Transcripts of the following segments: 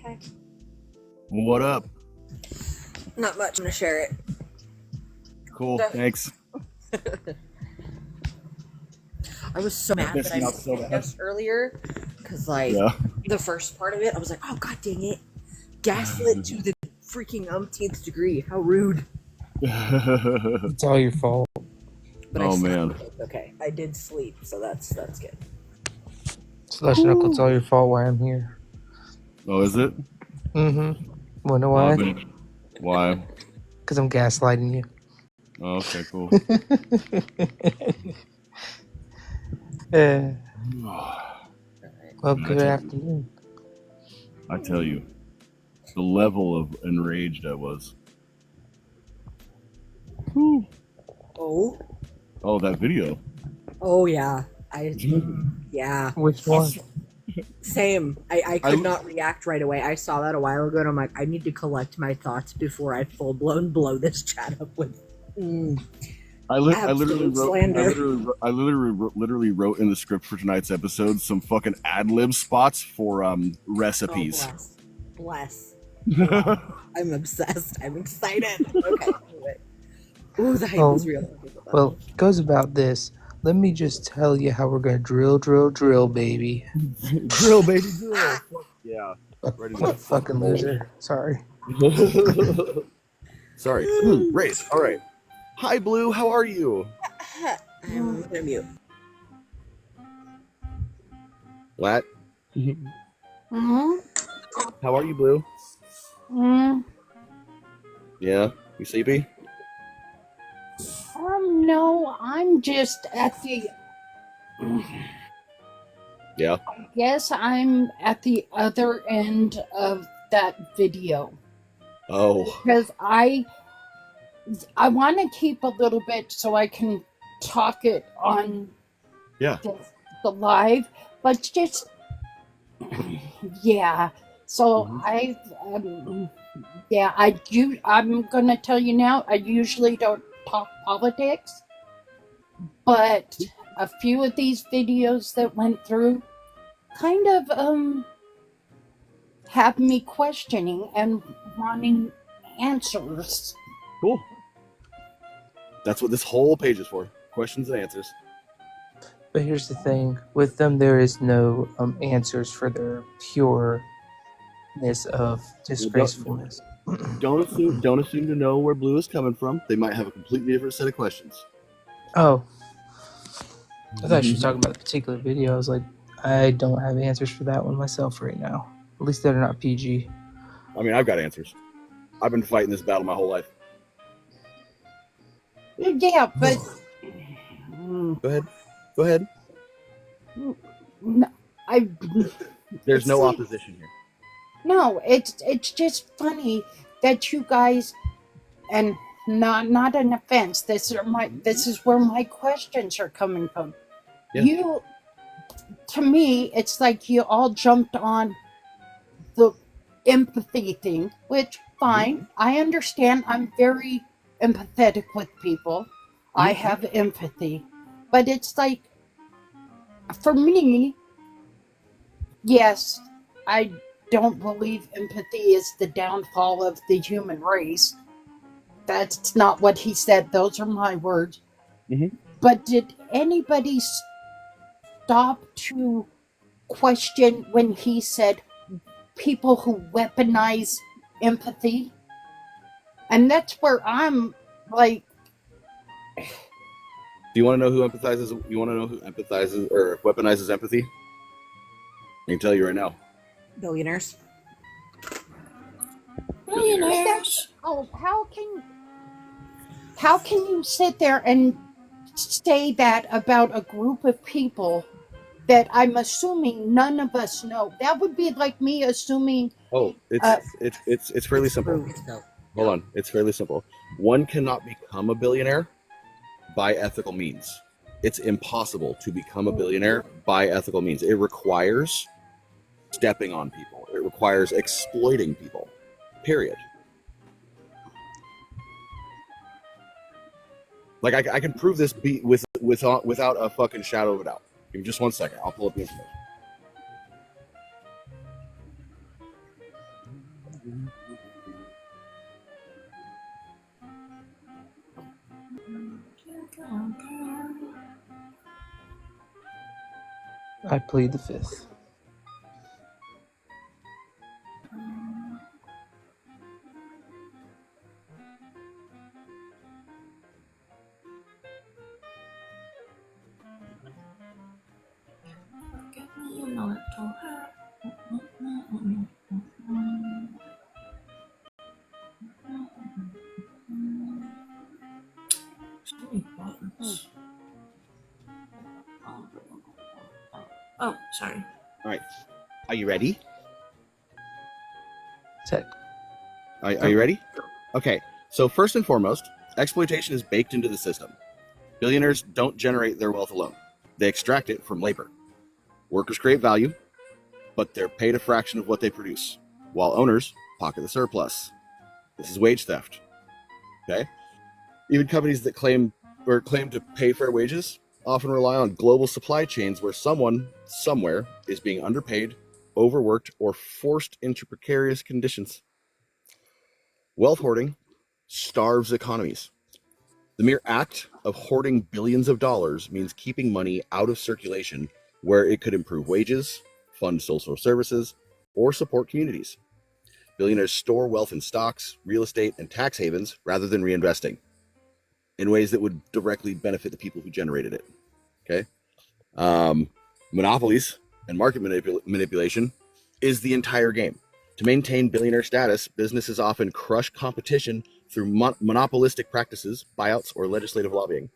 Okay. What up? Not much. I'm gonna share it. Cool. Thanks. I was so mad that I missed it just earlier, because the first part of it, I was like, "Oh god dang it, gaslit to the freaking umpteenth degree! How rude!" It's all your fault. But Oh man. Okay, I did sleep, so that's good. Slush Knuckle, it's all your fault why I'm here. Oh, is it? Mm-hmm. Wanna know why? Why? Because I'm gaslighting you. Oh, okay, cool. Well, good afternoon. I tell you, the level of enraged I was. Oh. Oh, that video. Oh yeah. Yeah. Which one? Same. I could not react right away. I saw that a while ago, and I'm like, I need to collect my thoughts before I full blown blow this chat up with. I literally wrote in the script for tonight's episode some fucking ad lib spots for recipes. Oh, bless. I'm obsessed. I'm excited. Okay. Ooh, the hype is real. Well, it goes about this. Let me just tell you how we're gonna drill, baby. Drill, baby, drill. Yeah. Ready to fucking loser. Sorry. Sorry. Race. All right. Hi, Blue. How are you? I'm gonna mute. What? Mm-hmm. How are you, Blue? Yeah. You sleepy? No, I'm just at the. Yeah. I guess I'm at the other end of that video. Oh. Because I want to keep a little bit so I can talk it on the live, but just yeah. So I'm gonna tell you now. I usually don't talk politics, but a few of these videos that went through kind of have me questioning and wanting answers. Cool. That's what this whole page is for. Questions and answers. But here's the thing. With them, there is no answers for their pureness of disgracefulness. Don't assume to know where Blue is coming from. They might have a completely different set of questions. Oh. I thought you were talking about a particular video. I was like, I don't have answers for that one myself right now. At least they're not PG. I mean, I've got answers. I've been fighting this battle my whole life. Yeah, but Go ahead. No, There's no opposition here. No, it's just funny that you guys, and not an offense. This is where my questions are coming from. Yeah. To me, it's like you all jumped on the empathy thing, which fine. I understand. I'm very empathetic with people. I have empathy, but it's like, for me, yes, I don't believe empathy is the downfall of the human race. That's not what he said. Those are my words. But did anybody stop to question when he said people who weaponize empathy? And that's where I'm like... Do you want to know who empathizes? You want to know who empathizes or weaponizes empathy? I can tell you right now. Billionaires. Oh, how can you sit there and say that about a group of people that I'm assuming none of us know? That would be like me assuming. Oh, it's fairly simple. Hold on, it's fairly simple. One cannot become a billionaire by ethical means. It's impossible to become a billionaire by ethical means. It requires stepping on people. It requires exploiting people. Period. Like I can prove this without a fucking shadow of a doubt. Give me just 1 second. I'll pull up the information. I plead the fifth. Oh, sorry. All right. Are you ready? Tech. Are you ready? Okay. So first and foremost, exploitation is baked into the system. Billionaires don't generate their wealth alone. They extract it from labor. Workers create value, but they're paid a fraction of what they produce, while owners pocket the surplus. This is wage theft. Okay? Even companies that claim to pay fair wages often rely on global supply chains where someone somewhere is being underpaid, overworked, or forced into precarious conditions. Wealth hoarding starves economies. The mere act of hoarding billions of dollars means keeping money out of circulation where it could improve wages, fund social services, or support communities. Billionaires store wealth in stocks, real estate, and tax havens rather than reinvesting in ways that would directly benefit the people who generated it. Okay? Monopolies and market manipulation is the entire game. To maintain billionaire status, businesses often crush competition through monopolistic practices, buyouts, or legislative lobbying.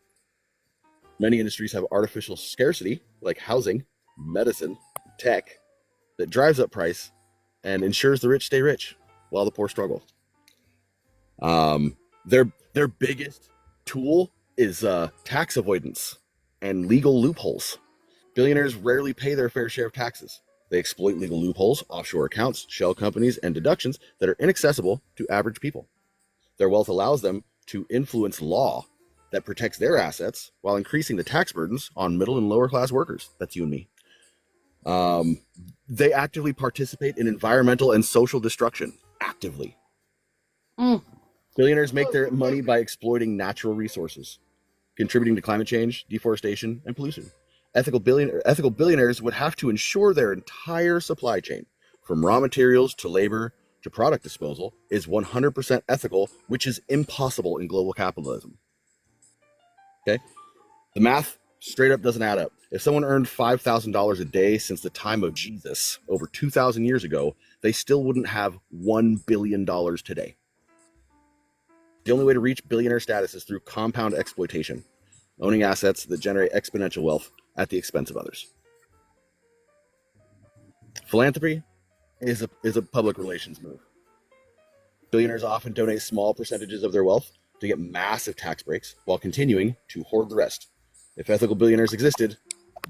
Many industries have artificial scarcity, like housing, medicine, tech, that drives up price and ensures the rich stay rich while the poor struggle. Their biggest tool is tax avoidance and legal loopholes. Billionaires rarely pay their fair share of taxes. They exploit legal loopholes, offshore accounts, shell companies, and deductions that are inaccessible to average people. Their wealth allows them to influence law that protects their assets while increasing the tax burdens on middle and lower class workers. That's you and me. They actively participate in environmental and social destruction. Actively. Billionaires make their money by exploiting natural resources, contributing to climate change, deforestation, and pollution. Ethical billionaires would have to ensure their entire supply chain, from raw materials to labor to product disposal, is 100% ethical, which is impossible in global capitalism. Okay? The math straight up doesn't add up. If someone earned $5,000 a day since the time of Jesus, over 2,000 years ago, they still wouldn't have $1 billion today. The only way to reach billionaire status is through compound exploitation, owning assets that generate exponential wealth at the expense of others. Philanthropy is a public relations move. Billionaires often donate small percentages of their wealth to get massive tax breaks while continuing to hoard the rest. If ethical billionaires existed,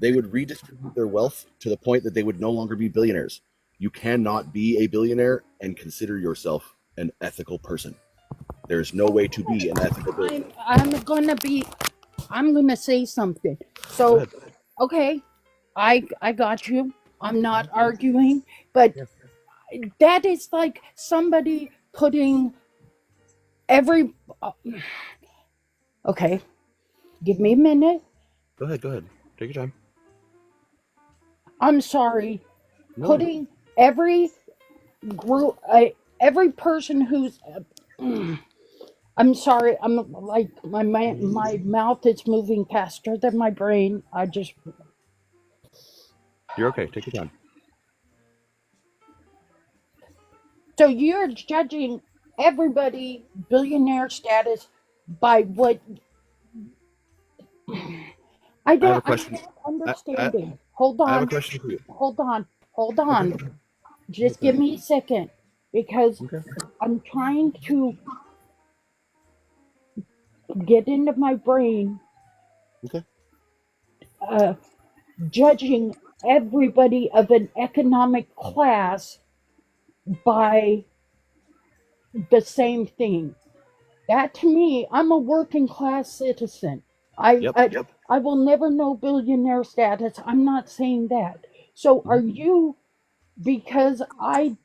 they would redistribute their wealth to the point that they would no longer be billionaires. You cannot be a billionaire and consider yourself an ethical person. There's no way to be an ethical billionaire. I'm gonna say something. So, okay, I got you. I'm not arguing, but that is like somebody putting every. Okay, give me a minute. Go ahead. Take your time. I'm sorry. No. Putting every group, every person who's. I'm sorry. I'm like my mouth is moving faster than my brain. You're okay. Take your time. So you're judging everybody billionaire status by what? I have a don't. question. I'm not understanding. Hold on. I have a question for you. Hold on. Okay. Just give me a second, because Okay. I'm trying to get into my brain. Okay. Judging everybody of an economic class by the same thing. That, to me, I'm a working class citizen. Yep. I will never know billionaire status. I'm not saying that. So are you, because I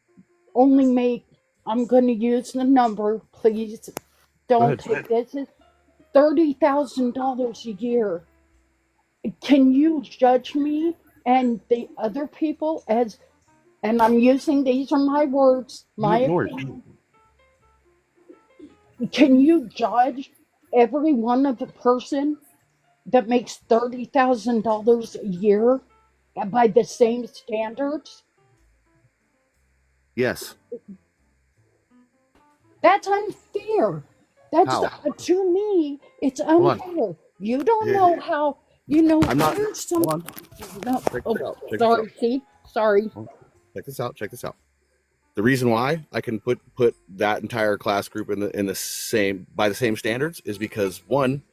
only make, I'm going to use the number, please don't take this, is $30,000 a year. Can you judge me and the other people, as and I'm using, these are my words, my No worries. opinion. Can you judge every one of the person that makes $30,000 a year by the same standards? Yes. That's unfair. That's How? to me, it's Hold on. unfair. You don't Yeah. know how. You know, I'm not. here's some. Hold on. No, Check oh, this out. Check this sorry. out. See, sorry. Check this out. Check this out. The reason why I can put that entire class group in the same by the same standards is because one,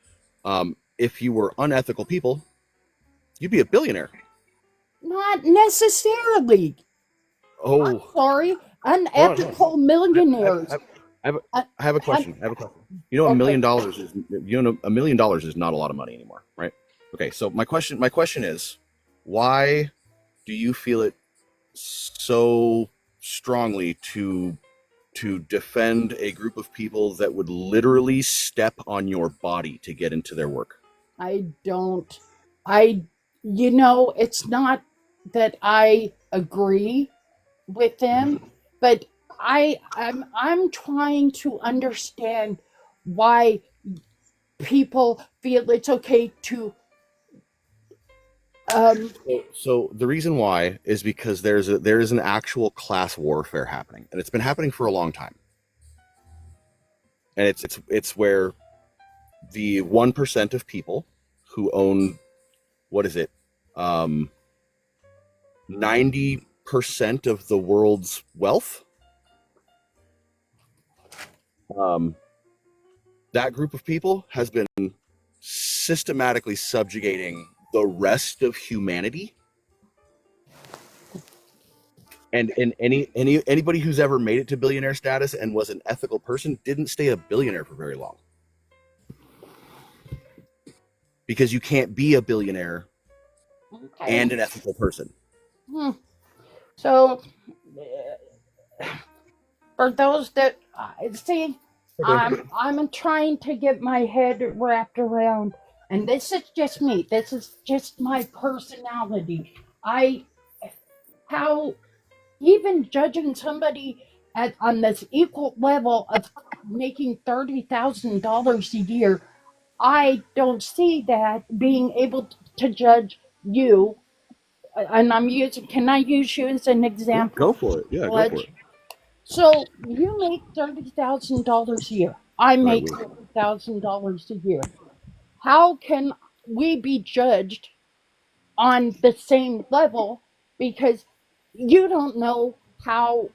if you were unethical people, you'd be a billionaire. Not necessarily. I'm Oh, sorry. Unethical millionaires. I have a question. I have a question. You know, $1 million is $1 million is not a lot of money anymore, right? Okay, so my question is, why do you feel it so strongly to defend a group of people that would literally step on your body to get into their work? I don't. It's not that I agree with them, but I'm trying to understand why people feel it's okay to So the reason why is because there is an actual class warfare happening, and it's been happening for a long time. And it's where the 1% of people who own, what is it, 90% of the world's wealth, that group of people has been systematically subjugating the rest of humanity. And anybody who's ever made it to billionaire status and was an ethical person didn't stay a billionaire for very long. Because you can't be a billionaire and an ethical person. So, for those that see, I'm trying to get my head wrapped around, and this is just me. This is just my personality. How even judging somebody on this equal level of making $30,000 a year, I don't see that being able to judge you. And can I use you as an example? Go for it. Yeah, go for it. So you make $30,000 a year. I make $30,000 a year. How can we be judged on the same level? Because you don't know how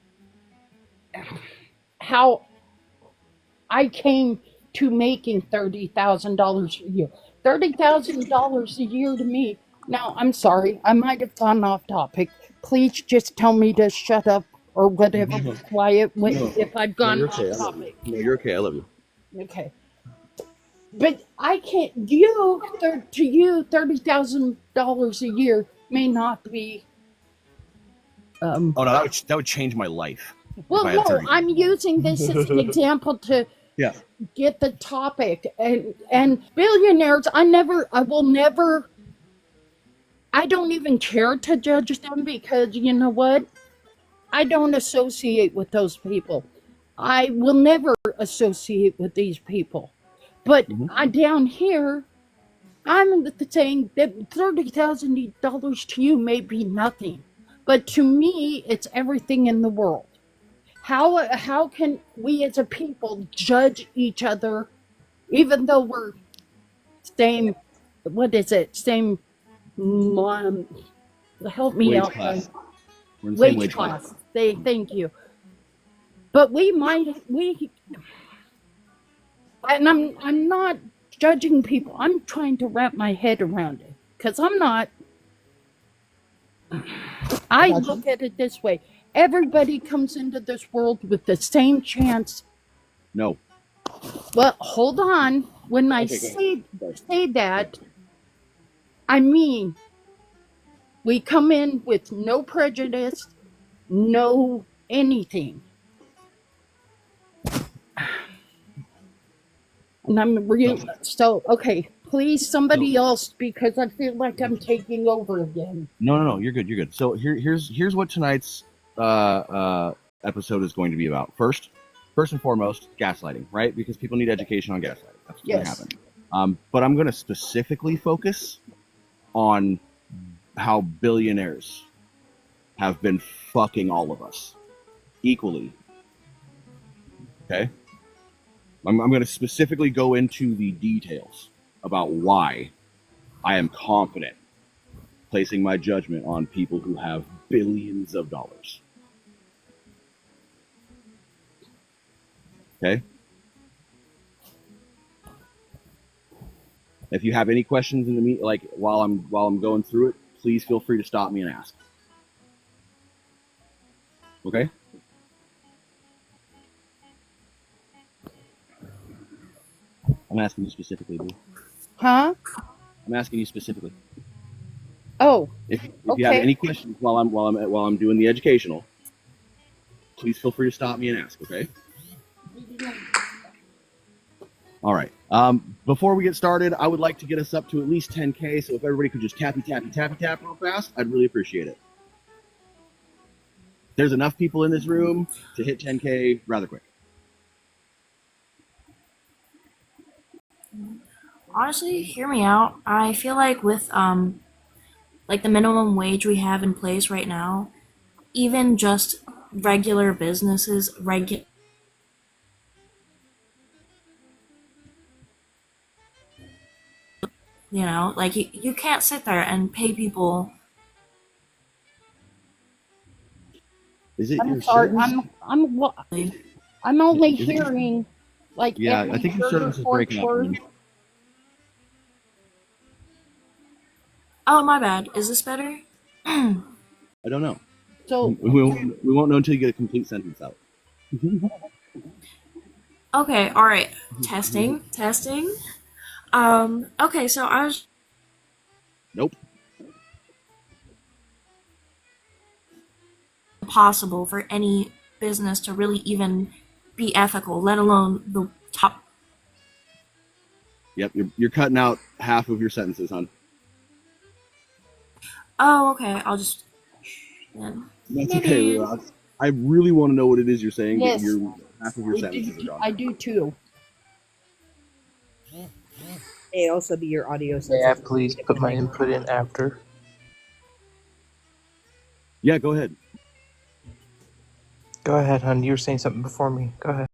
I came to making $30,000 a year. $30,000 a year to me. Now, I'm sorry, I might have gone off topic. Please just tell me to shut up or whatever. Be quiet if I've gone off topic. No, you're okay. I love you. Okay. But I can't. To you, $30,000 a year may not be. Oh no, that would change my life. Well, no, I'm using this as an example to Yeah. get the topic. And billionaires, I will never. I don't even care to judge them because you know what? I don't associate with those people. I will never associate with these people. But down here, I'm saying that $30,000 to you may be nothing, but to me, it's everything in the world. How can we as a people judge each other, even though we're same? What is it? Same. Help me Wage out. class. We're in the same Wage class. Thank you. But and I'm not judging people. I'm trying to wrap my head around it because I'm not. I look at it this way: everybody comes into this world with the same chance. No. Well, hold on. When I say that, I mean we come in with no prejudice, no anything. And I'm real. So, okay, Please, somebody else, because I feel like I'm taking over again. No. You're good. You're good. So here's what tonight's episode is going to be about. First and foremost, gaslighting, right? Because people need education on gaslighting. That's what's going to happen. But I'm going to specifically focus on how billionaires have been fucking all of us equally. Okay? I'm going to specifically go into the details about why I am confident placing my judgment on people who have billions of dollars. Okay? If you have any questions in the like while I'm going through it, please feel free to stop me and ask. Okay? I'm asking you specifically, dude. Huh? I'm asking you specifically. Oh, If you have any questions while I'm doing the educational, please feel free to stop me and ask. Okay? All right. Before we get started, I would like to get us up to at least 10K. So if everybody could just tappy tap real fast, I'd really appreciate it. There's enough people in this room to hit 10K rather quick. Honestly, hear me out. I feel like with like the minimum wage we have in place right now, even just regular businesses, you know, like you can't sit there and pay people. Is it I'm your sorry. service? I'm only hearing like Yeah, every I think your third or service is fourth breaking up. word. Oh, my bad. Is this better? I don't know. So We won't know until you get a complete sentence out. Okay, all right. Testing. Okay, so I was Nope. possible for any business to really even be ethical, let alone the top. Yep, you're cutting out half of your sentences, hon. Oh, okay. I'll just then. That's Maybe. okay. I really want to know what it is you're saying, yes, but half of your sentences are gone. I do too. It also be your audio May I sensitive. please put my input in after? Yeah, go ahead. Go ahead, hon. You were saying something before me. Go ahead.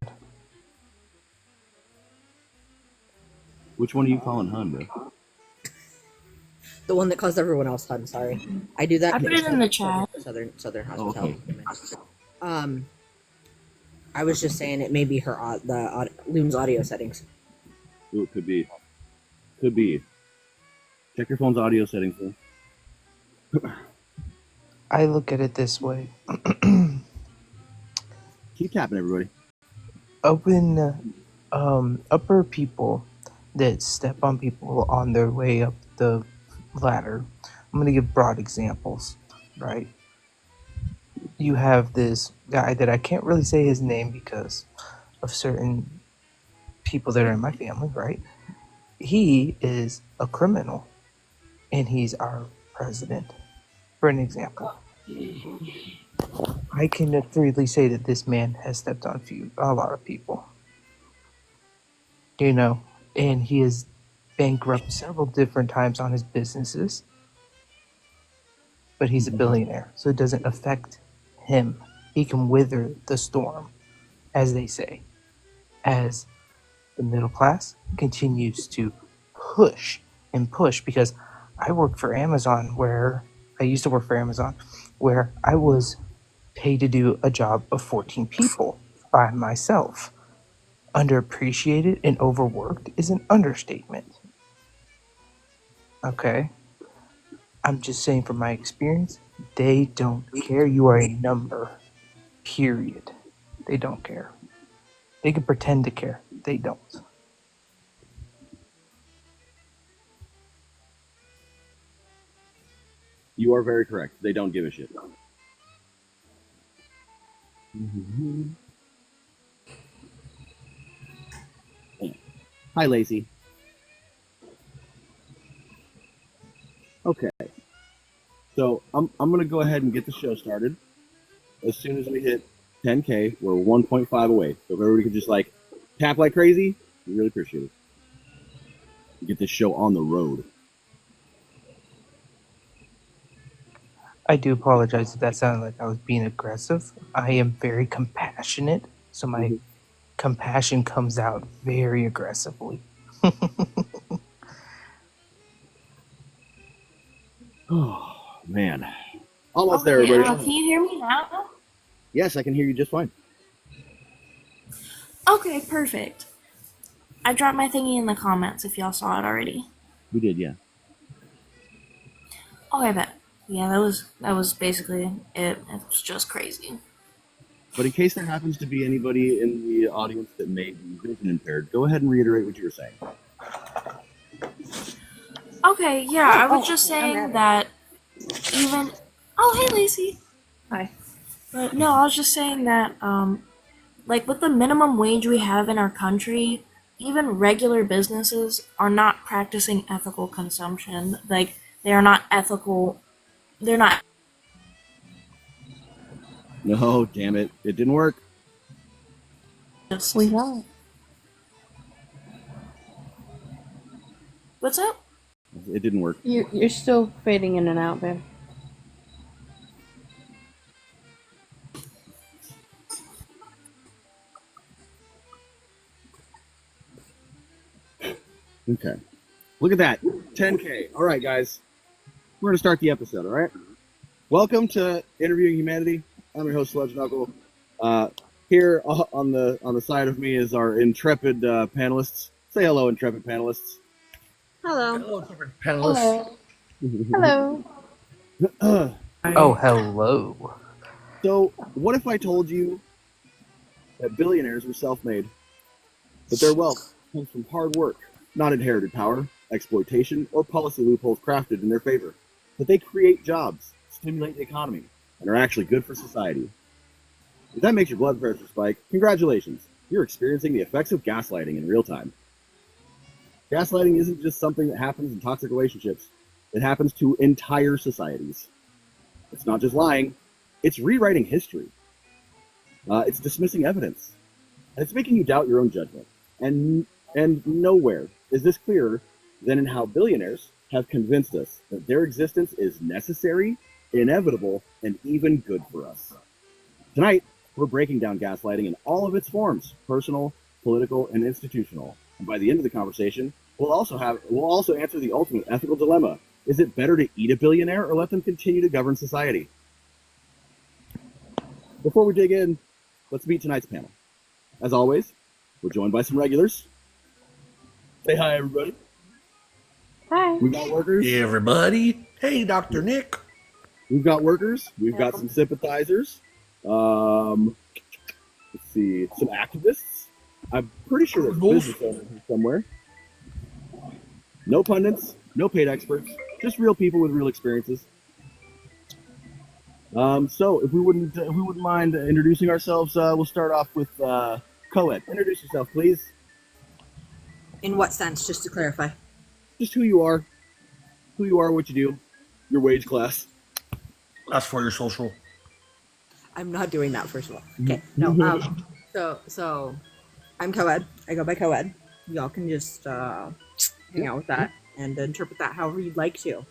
Which one are you calling hun, bro? The one that calls everyone else hun. Sorry, I do that. I put it in the chat. Southern Oh, hospitality. okay. I was just saying it may be her Loon's audio settings. Ooh, it could be. Could be. Check your phone's audio settings, though. I look at it this way. Keep tapping, everybody. Upper people that step on people on their way up the ladder. I'm going to give broad examples, right? You have this guy that I can't really say his name because of certain people that are in my family, right? He is a criminal, and he's our president, for an example. I can freely say that this man has stepped on a lot of people. You know, and he is bankrupt several different times on his businesses, but he's a billionaire, so it doesn't affect him. He can weather the storm, as they say, as the middle class continues to push and push. Because I work for Amazon, where I used to work for Amazon, where I was paid to do a job of 14 people by myself. Underappreciated and overworked is an understatement. Okay? I'm just saying from my experience, they don't care. You are a number. Period. They don't care. They can pretend to care. They don't. You are very correct. They don't give a shit. Hi, Lacey. Okay. So I'm gonna go ahead and get the show started. As soon as we hit 10K, we're 1.5 away. So if everybody could just like tap like crazy, we really appreciate it. Get this show on the road. I do apologize if that sounded like I was being aggressive. I am very compassionate, so my compassion comes out very aggressively. Oh man, almost there, Okay, everybody. can you hear me now? Yes, I can hear you just fine. Okay, perfect. I dropped my thingy in the comments if y'all saw it already. We did, yeah. Oh, I bet. Yeah, that was basically it. It was just crazy. But in case there happens to be anybody in the audience that may be vision impaired, go ahead and reiterate what you were saying. Okay, yeah, I was just saying that even. Oh, hey, Lacey. Hi. But no, I was just saying that, like with the minimum wage we have in our country, even regular businesses are not practicing ethical consumption. Like, they are not ethical. They're not. No, damn it. It didn't work. Just, We got it. what's up? It didn't work. You're still fading in and out there. Okay. Look at that. 10K. All right, guys. We're going to start the episode, all right? Welcome to Interviewing Humanity. I'm your host, Sludge Knuckle. Here on the side of me is our intrepid panelists. Say hello, intrepid panelists. Hello. Hello, different panelists. Hello. Oh, hello. So, what if I told you that billionaires were self-made? That their wealth comes from hard work, not inherited power, exploitation, or policy loopholes crafted in their favor. That they create jobs, stimulate the economy, and are actually good for society. If that makes your blood pressure spike, congratulations. You're experiencing the effects of gaslighting in real time. Gaslighting isn't just something that happens in toxic relationships. It happens to entire societies. It's not just lying. It's rewriting history. It's dismissing evidence. And it's making you doubt your own judgment. And nowhere is this clearer than in how billionaires have convinced us that their existence is necessary, inevitable, and even good for us. Tonight, we're breaking down gaslighting in all of its forms, personal, political, and institutional. And by the end of the conversation, we'll also answer the ultimate ethical dilemma. Is it better to eat a billionaire or let them continue to govern society? Before we dig in, let's meet tonight's panel. As always, we're joined by some regulars. Say hi, everybody. Hi. We've got workers. Hey, everybody. Hey, Dr. Nick. We've got workers. We've got some sympathizers. Let's see, some activists. I'm pretty sure there's business owners here somewhere. No pundits, no paid experts, just real people with real experiences. So if we wouldn't mind introducing ourselves, we'll start off with Coed. Introduce yourself, please. In what sense, just to clarify? Just who you are, what you do, your wage class. That's for your social. I'm not doing that, first of all. Okay, no. So I'm Coed. I go by Coed. Y'all can just hang out with that and interpret that however you'd like to.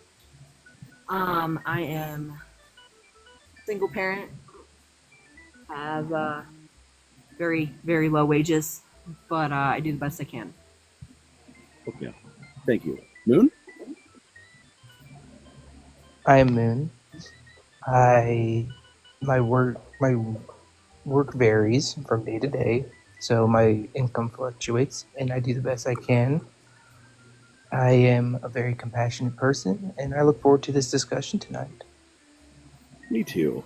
I am single parent. Have very, very low wages, but I do the best I can. Okay, thank you. Moon? I am Moon. My work varies from day to day, so my income fluctuates, and I do the best I can. I am a very compassionate person, and I look forward to this discussion tonight. Me too.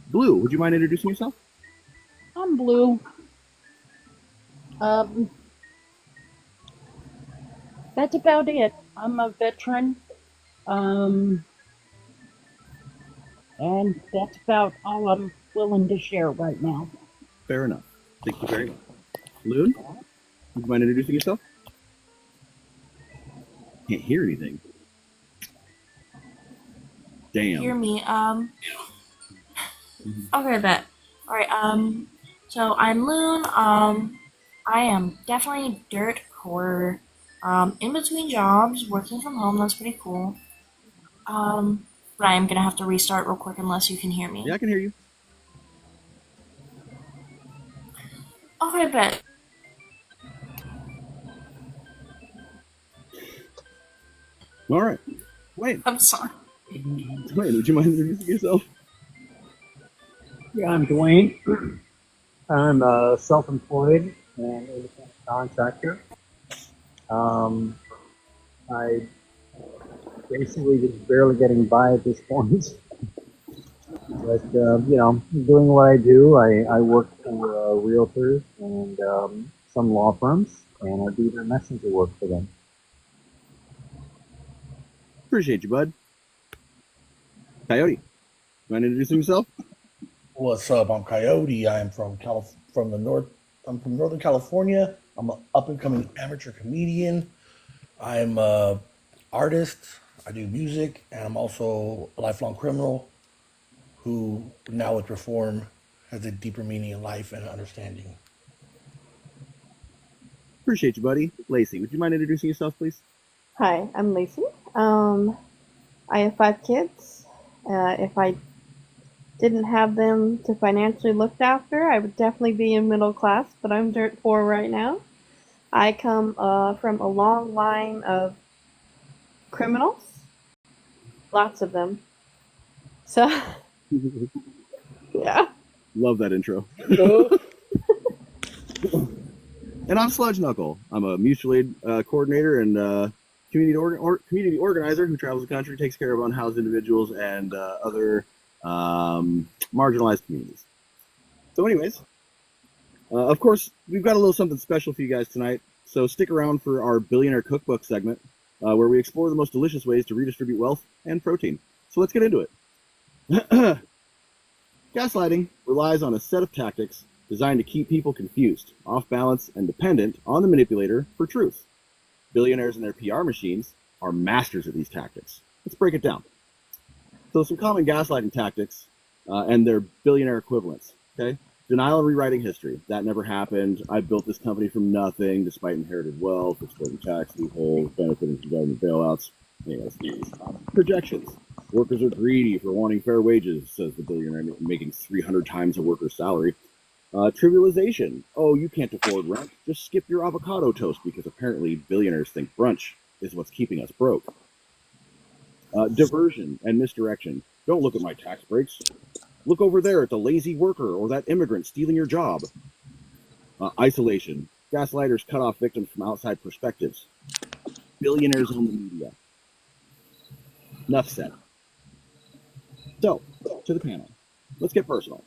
Blue, would you mind introducing yourself? I'm Blue. That's about it. I'm a veteran. And that's about all I'm willing to share right now. Fair enough. Thank you very much. Loon, would you mind introducing yourself? Can't hear anything. Damn. hear me. Okay, bet. Alright, so I'm Loon. I am definitely dirt poor. In between jobs, working from home, that's pretty cool. But I am gonna have to restart real quick unless you can hear me. Yeah, I can hear you. Okay, bet. All right. Wait, I'm sorry. would you mind introducing yourself? Yeah, I'm Dwayne. I'm self-employed and independent contractor. I basically just barely getting by at this point. But, doing what I do, I work for realtors and some law firms, and I do their messenger work for them. Appreciate you, bud. Coyote, mind introducing yourself? What's up? I'm Coyote. I am from from the north. I'm from Northern California. I'm an up and coming amateur comedian. I'm a artist. I do music, and I'm also a lifelong criminal who now with reform has a deeper meaning in life and understanding. Appreciate you, buddy. Lacey, would you mind introducing yourself, please? Hi, I'm Lacey. I have 5 kids. If I didn't have them to financially look after, I would definitely be in middle class, but I'm dirt poor right now. I come from a long line of criminals, lots of them. So, yeah. Love that intro. And I'm Sludge Knuckle. I'm a mutual aid coordinator and community organizer who travels the country, takes care of unhoused individuals and other marginalized communities. So anyways, of course, we've got a little something special for you guys tonight. So stick around for our Billionaire Cookbook segment, where we explore the most delicious ways to redistribute wealth and protein. So let's get into it. Gaslighting relies on a set of tactics designed to keep people confused, off balance, and dependent on the manipulator for truth. Billionaires and their PR machines are masters of these tactics. Let's break it down. So some common gaslighting tactics and their billionaire equivalents. Okay, denial and rewriting history. That never happened. I built this company from nothing, despite inherited wealth, exploiting tax loopholes, benefiting from government bailouts. Anyways, projections. Workers are greedy for wanting fair wages, says the billionaire making 300 times a worker's salary. Trivialization. Oh, you can't afford rent. Just skip your avocado toast because apparently billionaires think brunch is what's keeping us broke. Diversion and misdirection. Don't look at my tax breaks. Look over there at the lazy worker or that immigrant stealing your job. Isolation. Gaslighters cut off victims from outside perspectives. Billionaires own the media. Enough said. So, to the panel. Let's get personal.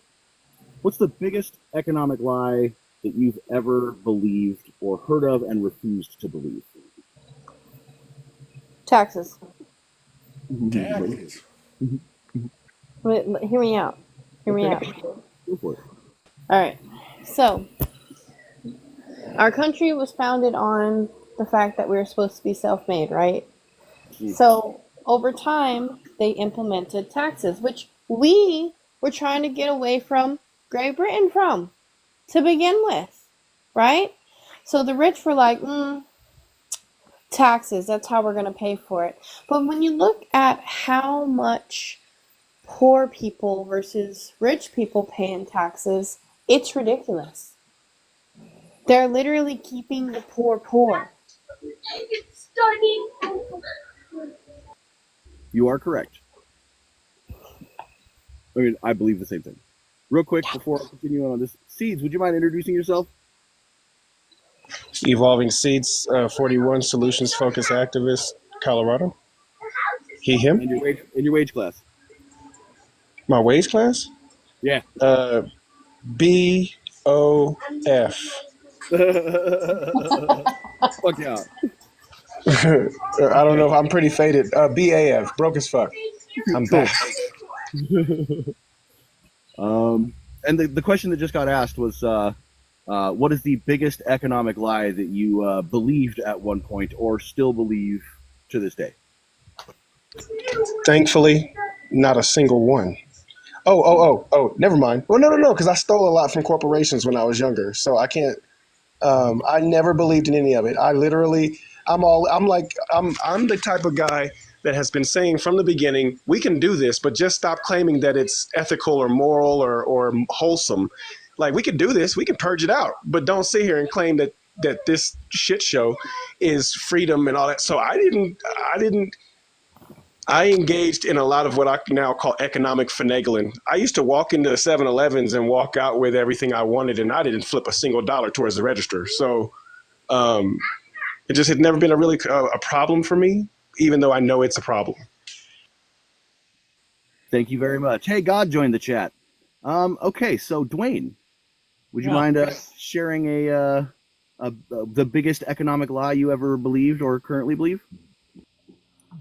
What's the biggest economic lie that you've ever believed or heard of and refused to believe? Taxes. Taxes. Wait, hear me out. Hear me out. Go for it. All right. So, our country was founded on the fact that we were supposed to be self-made, right? So, over time, they implemented taxes, which we were trying to get away from Great Britain from to begin with, right? So the rich were like, taxes, that's how we're going to pay for it. But when you look at how much poor people versus rich people pay in taxes, it's ridiculous. They're literally keeping the poor poor. You are correct. I mean, I believe the same thing. Real quick, before I continue on this, Seeds, would you mind introducing yourself? Evolving Seeds, 41, solutions focused activist, Colorado. He, him. And your wage class. My wage class? Yeah. BOF. Fuck yeah. I don't know if I'm pretty faded. BAF, broke as fuck. I'm back. And the question that just got asked was, what is the biggest economic lie that you believed at one point or still believe to this day? Thankfully, Not a single one. Oh, never mind. Well, no, because I stole a lot from corporations when I was younger. So I can't, I never believed in any of it. I literally, I'm the type of guy that has been saying from the beginning, we can do this, but just stop claiming that it's ethical or moral or wholesome. Like, we can do this, we can purge it out, but don't sit here and claim that this shit show is freedom and all that. So I engaged in a lot of what I now call economic finagling. I used to walk into 7-Elevens and walk out with everything I wanted, and I didn't flip a single dollar towards the register. So it just had never been a problem for me, even though I know it's a problem. Thank you very much. Hey, God joined the chat. Okay, so Dwayne, would you mind sharing the biggest economic lie you ever believed or currently believe?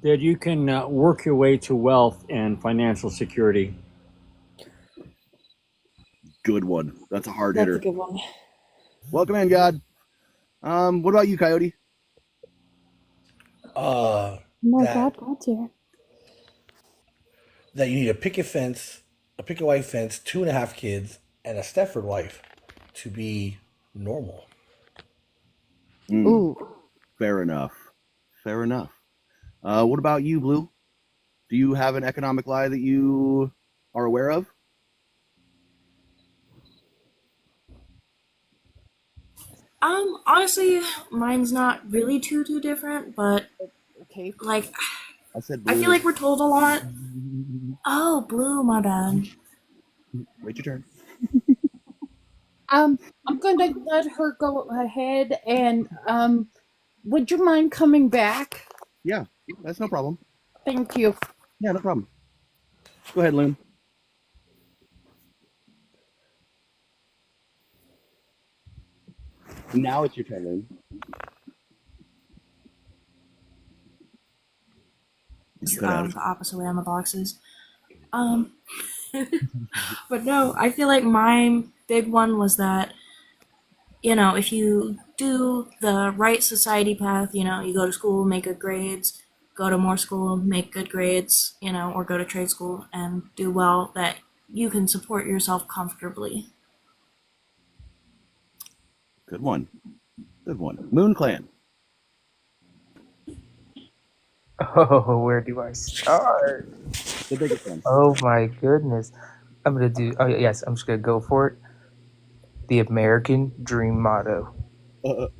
That you can work your way to wealth and financial security. Good one. That's a hard That's hitter. a good one. Welcome in, God. What about you, Coyote? No, That God's here. that you need a picket fence, a picket white fence, 2.5 kids, and a Stepford wife to be normal. Ooh. Fair enough. Fair enough. What about you, Blue? Do you have an economic lie that you are aware of? Honestly, mine's not really too different, but Okay. like, I said I Blue. feel like we're told a lot. Oh, Blue, my bad. Wait your turn. I'm gonna let her go ahead and would you mind coming back? Yeah, that's no problem. Thank you. Yeah, no problem. Go ahead, Loon. Now it's your turn, Loon. It's Cut out. the opposite way on the boxes. But no, I feel like my big one was that, if you do the right society path, you go to school, make good grades, go to more school, make good grades, or go to trade school and do well, that you can support yourself comfortably. Good one. Good one. Moon Clan. Oh, where do I start? The biggest one. Oh my goodness. I'm gonna do. Oh yes, I'm just gonna go for it. The American Dream motto. The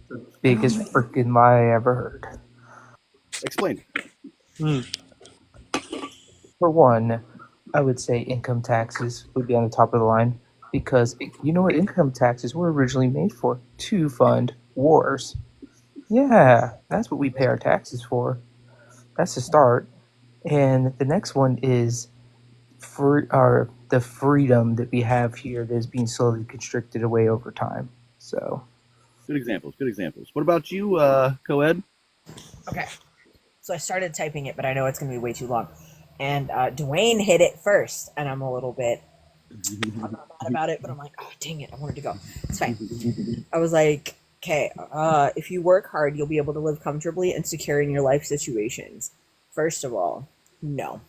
biggest freaking lie I ever heard. Explain. For one, I would say income taxes would be on the top of the line because you know what income taxes were originally made for? To fund wars. Yeah, that's what we pay our taxes for. That's the start. And the next one is the freedom that we have here that is being slowly constricted away over time. So Good examples. Good examples. What about you, Coed? Okay. So I started typing it, but I know it's going to be way too long. And Dwayne hit it first, and I'm a little bit I'm not mad about it, but I'm like, oh, dang it, I wanted to go. It's fine. I was like, okay, if you work hard, you'll be able to live comfortably and secure in your life situations. First of all, no.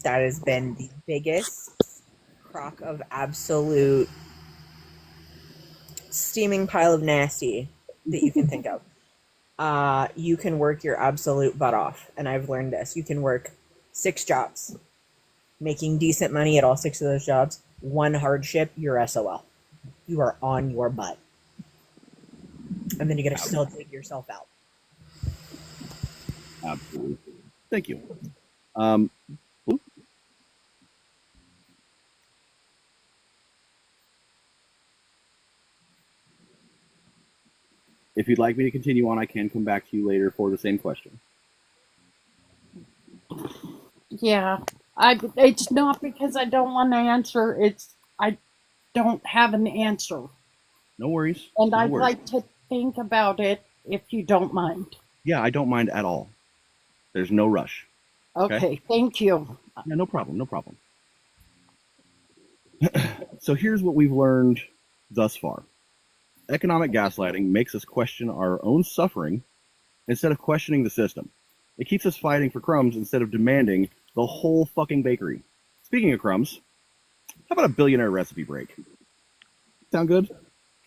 That has been the biggest crock of absolute steaming pile of nasty that you can think of. You can work your absolute butt off, and I've learned this. You can work 6 jobs, making decent money at all 6 of those jobs. One hardship, you're SOL. You are on your butt. And then you gotta still dig yourself out. Absolutely. Thank you. If you'd like me to continue on, I can come back to you later for the same question. Yeah. It's not because I don't want to answer, it's I don't have an answer. No worries. And No I'd worries. like to think about it if you don't mind. Yeah, I don't mind at all. There's no rush. Okay, thank you. Yeah, no problem. No problem. So here's what we've learned thus far. Economic gaslighting makes us question our own suffering instead of questioning the system. It keeps us fighting for crumbs instead of demanding The whole fucking bakery. Speaking of crumbs, how about a billionaire recipe break? Sound good?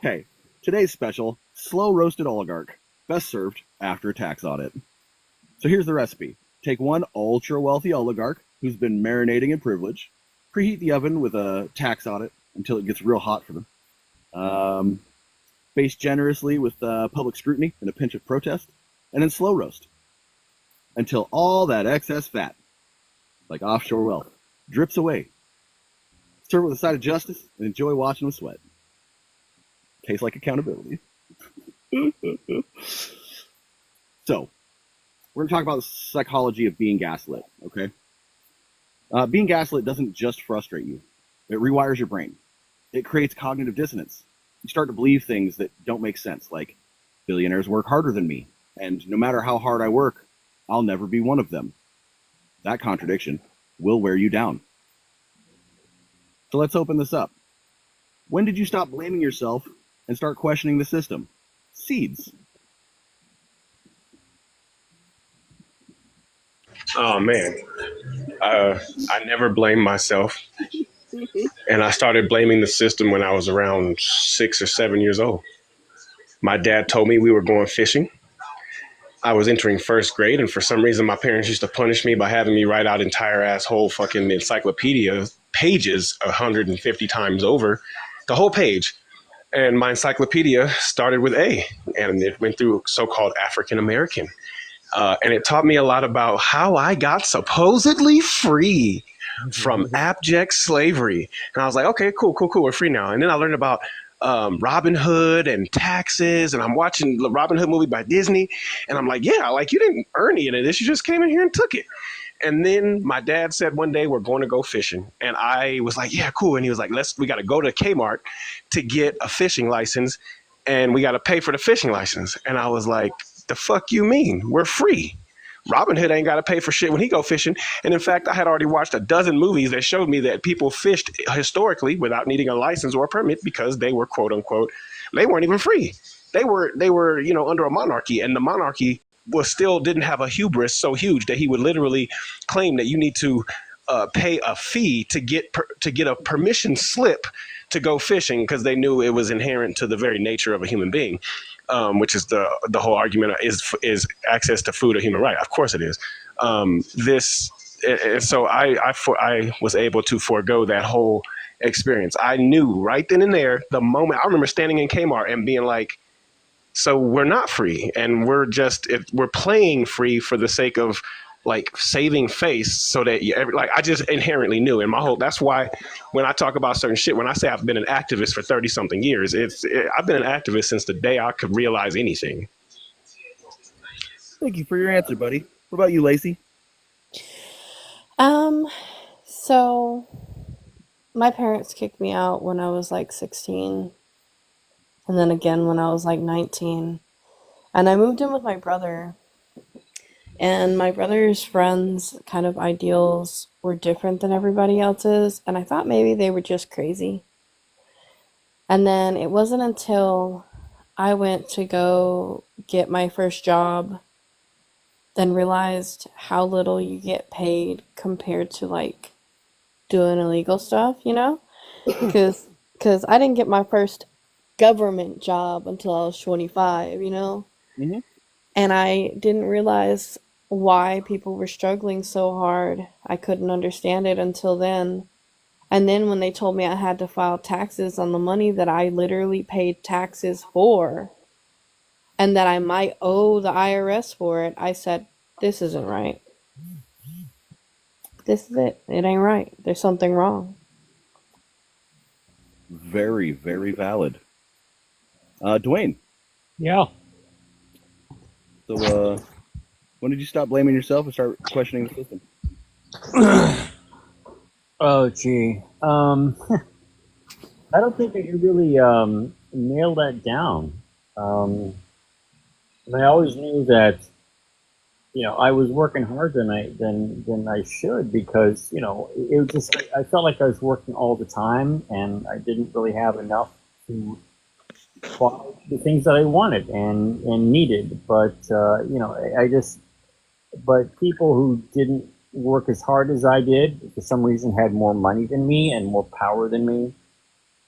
Okay, today's special, slow roasted oligarch, best served after a tax audit. So here's the recipe. Take one ultra wealthy oligarch who's been marinating in privilege, preheat the oven with a tax audit until it gets real hot for them. Baste generously with public scrutiny and a pinch of protest, and then slow roast until all that excess fat, like offshore wealth, drips away. Serve it with a side of justice and enjoy watching them sweat. Tastes like accountability. So, we're going to talk about the psychology of being gaslit, okay? Being gaslit doesn't just frustrate you. It rewires your brain. It creates cognitive dissonance. You start to believe things that don't make sense, like billionaires work harder than me, and no matter how hard I work, I'll never be one of them. That contradiction will wear you down. So let's open this up. When did you stop blaming yourself and start questioning the system? Seeds. Oh man, I never blamed myself, and I started blaming the system when I was around 6 or 7 years old. My dad told me we were going fishing. I was entering first grade, and for some reason, my parents used to punish me by having me write out entire asshole fucking encyclopedia pages 150 times over, the whole page. And my encyclopedia started with A, and it went through so-called African American. And it taught me a lot about how I got supposedly free from abject slavery. And I was like, okay, cool, we're free now. And then I learned about Robin Hood and taxes, and I'm watching the Robin Hood movie by Disney, and I'm like, yeah, like you didn't earn any of this, you just came in here and took it. And then my dad said one day we're going to go fishing, and I was like, yeah, cool. And he was like, we got to go to Kmart to get a fishing license, and we got to pay for the fishing license. And I was like, the fuck you mean? We're free. Robin Hood ain't got to pay for shit when he go fishing. And in fact, I had already watched a dozen movies that showed me that people fished historically without needing a license or a permit because they were quote unquote, they weren't even free. They were, under a monarchy, and the monarchy was still didn't have a hubris so huge that he would literally claim that you need to pay a fee to get a permission slip to go fishing because they knew it was inherent to the very nature of a human being. Which is the whole argument is access to food a human right? Of course it is. So I was able to forego that whole experience. I knew right then and there, the moment I remember standing in Kmart and being like, so we're not free, and we're playing free for the sake of like saving face, so that I just inherently knew. And that's why when I talk about certain shit, when I say I've been an activist for 30 something years, I've been an activist since the day I could realize anything. Thank you for your answer, buddy. What about you, Lacey? So my parents kicked me out when I was like 16, and then again when I was like 19, and I moved in with my brother. And my brother's friends' kind of ideals were different than everybody else's, and I thought maybe they were just crazy. And then it wasn't until I went to go get my first job, then realized how little you get paid compared to like doing illegal stuff, Because I didn't get my first government job until I was 25, Mm-hmm. And I didn't realize why people were struggling so hard. I couldn't understand it until then. And then when they told me I had to file taxes on the money that I literally paid taxes for, and that I might owe the IRS for it, I said, this isn't right. This is it. It ain't right. There's something wrong. Very, very valid. Dwayne. Yeah. So, when did you stop blaming yourself and start questioning the system? Oh, gee. I don't think I could really nail that down. And I always knew that, I was working harder than I should, because, it was just, I felt like I was working all the time, and I didn't really have enough to buy the things that I wanted and needed. But, but people who didn't work as hard as I did, for some reason had more money than me and more power than me,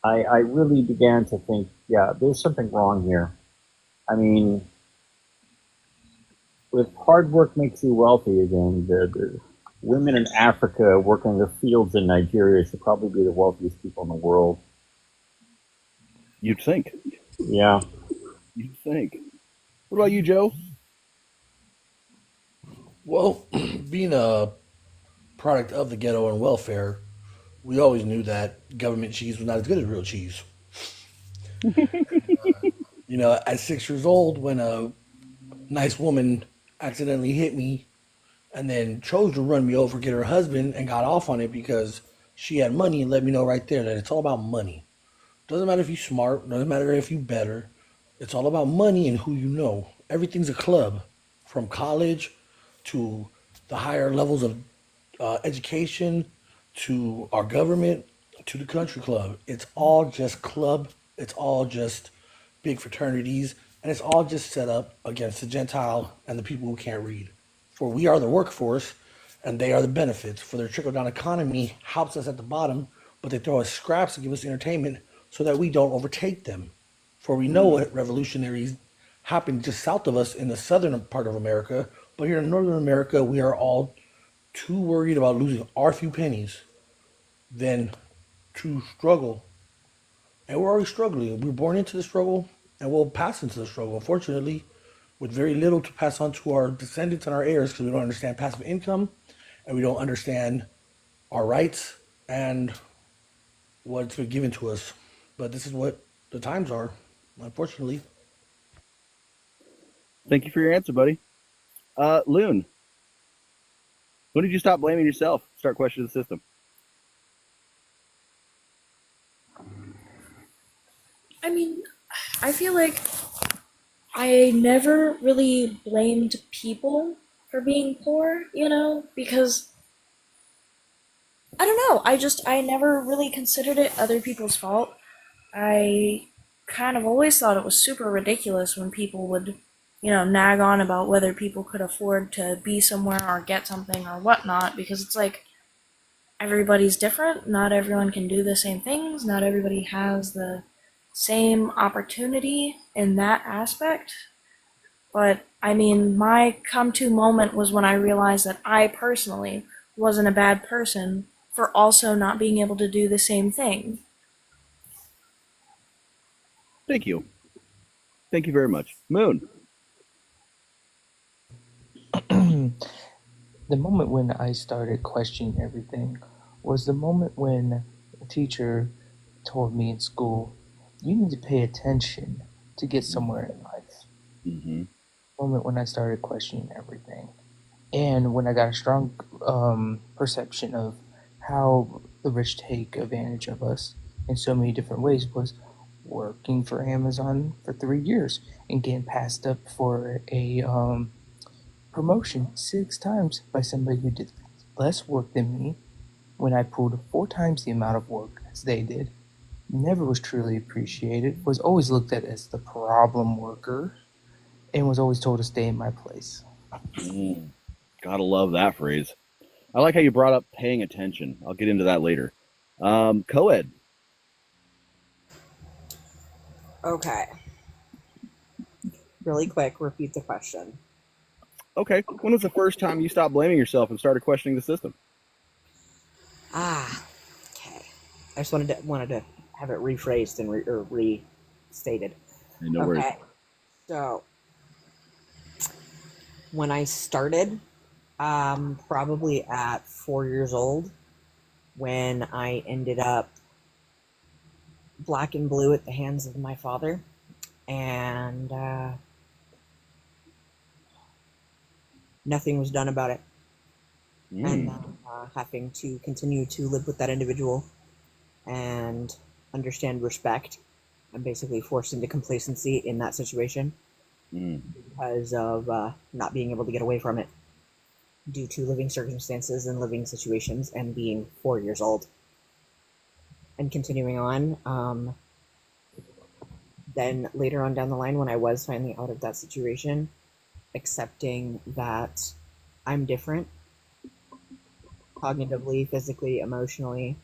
I really began to think, yeah, there's something wrong here. I mean, if hard work makes you wealthy again, the women in Africa working the fields in Nigeria should probably be the wealthiest people in the world. You'd think. Yeah. You'd think. What about you, Joe? Well, being a product of the ghetto and welfare, we always knew that government cheese was not as good as real cheese. You know, at 6 years old, when a nice woman accidentally hit me and then chose to run me over, get her husband, and got off on it because she had money and let me know right there that it's all about money. Doesn't matter if you're smart, doesn't matter if you're better. It's all about money and who you know. Everything's a club, from college to the higher levels of education to our government to the country club. It's all just club. It's all just big fraternities, and it's all just set up against the Gentile and the people who can't read. For we are the workforce, and they are the benefits. For their trickle down economy helps us at the bottom, but they throw us scraps to give us entertainment so that we don't overtake them. For we know what revolutionaries happened just south of us in the southern part of America, but here in northern America, we are all too worried about losing our few pennies than to struggle. And we're already struggling. We're born into the struggle and we'll pass into the struggle, unfortunately, with very little to pass on to our descendants and our heirs because we don't understand passive income and we don't understand our rights and what's been given to us. But this is what the times are, unfortunately. Thank you for your answer, buddy. Loon, when did you stop blaming yourself? Start questioning the system. I mean, I feel like I never really blamed people for being poor, because I don't know, I never really considered it other people's fault. I kind of always thought it was super ridiculous when people would, nag on about whether people could afford to be somewhere or get something or whatnot, because it's like everybody's different. Not everyone can do the same things. Not everybody has the same opportunity in that aspect. But I mean, my come to moment was when I realized that I personally wasn't a bad person for also not being able to do the same thing. Thank you. Thank you very much. Moon. The moment when I started questioning everything was the moment when a teacher told me in school, you need to pay attention to get somewhere in life. Mm-hmm. Moment when I started questioning everything. And when I got a strong perception of how the rich take advantage of us in so many different ways was working for Amazon for 3 years and getting passed up for a promotion 6 times by somebody who did less work than me when I pulled 4 times the amount of work as they did. Never was truly appreciated, was always looked at as the problem worker, and was always told to stay in my place. Gotta love that phrase. I like how you brought up paying attention. I'll get into that later. Co-ed. Okay. Really quick, repeat the question. Okay. When was the first time you stopped blaming yourself and started questioning the system? Okay. I just wanted to have it rephrased and restated. Hey, no worries. Okay. So when I started, probably at 4 years old, when I ended up black and blue at the hands of my father, and nothing was done about it. And then having to continue to live with that individual and understand respect. I'm basically forced into complacency in that situation because of not being able to get away from it due to living circumstances and living situations and being 4 years old. And continuing on, then later on down the line when I was finally out of that situation, accepting that I'm different cognitively, physically, emotionally,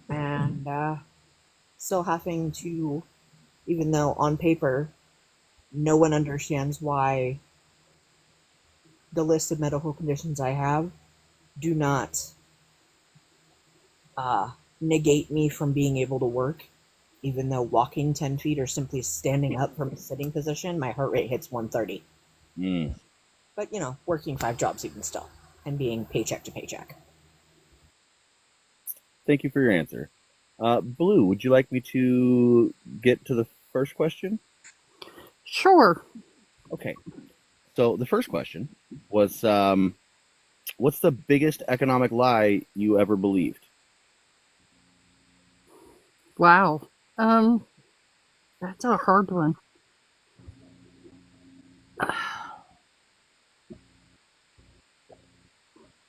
and still having to, even though on paper no one understands why the list of medical conditions I have do not negate me from being able to work. Even though walking 10 feet or simply standing up from a sitting position, my heart rate hits 130. Mm. But, working 5 jobs even still and being paycheck to paycheck. Thank you for your answer. Blue, would you like me to get to the first question? Sure. Okay. So the first question was, what's the biggest economic lie you ever believed? Wow. That's a hard one.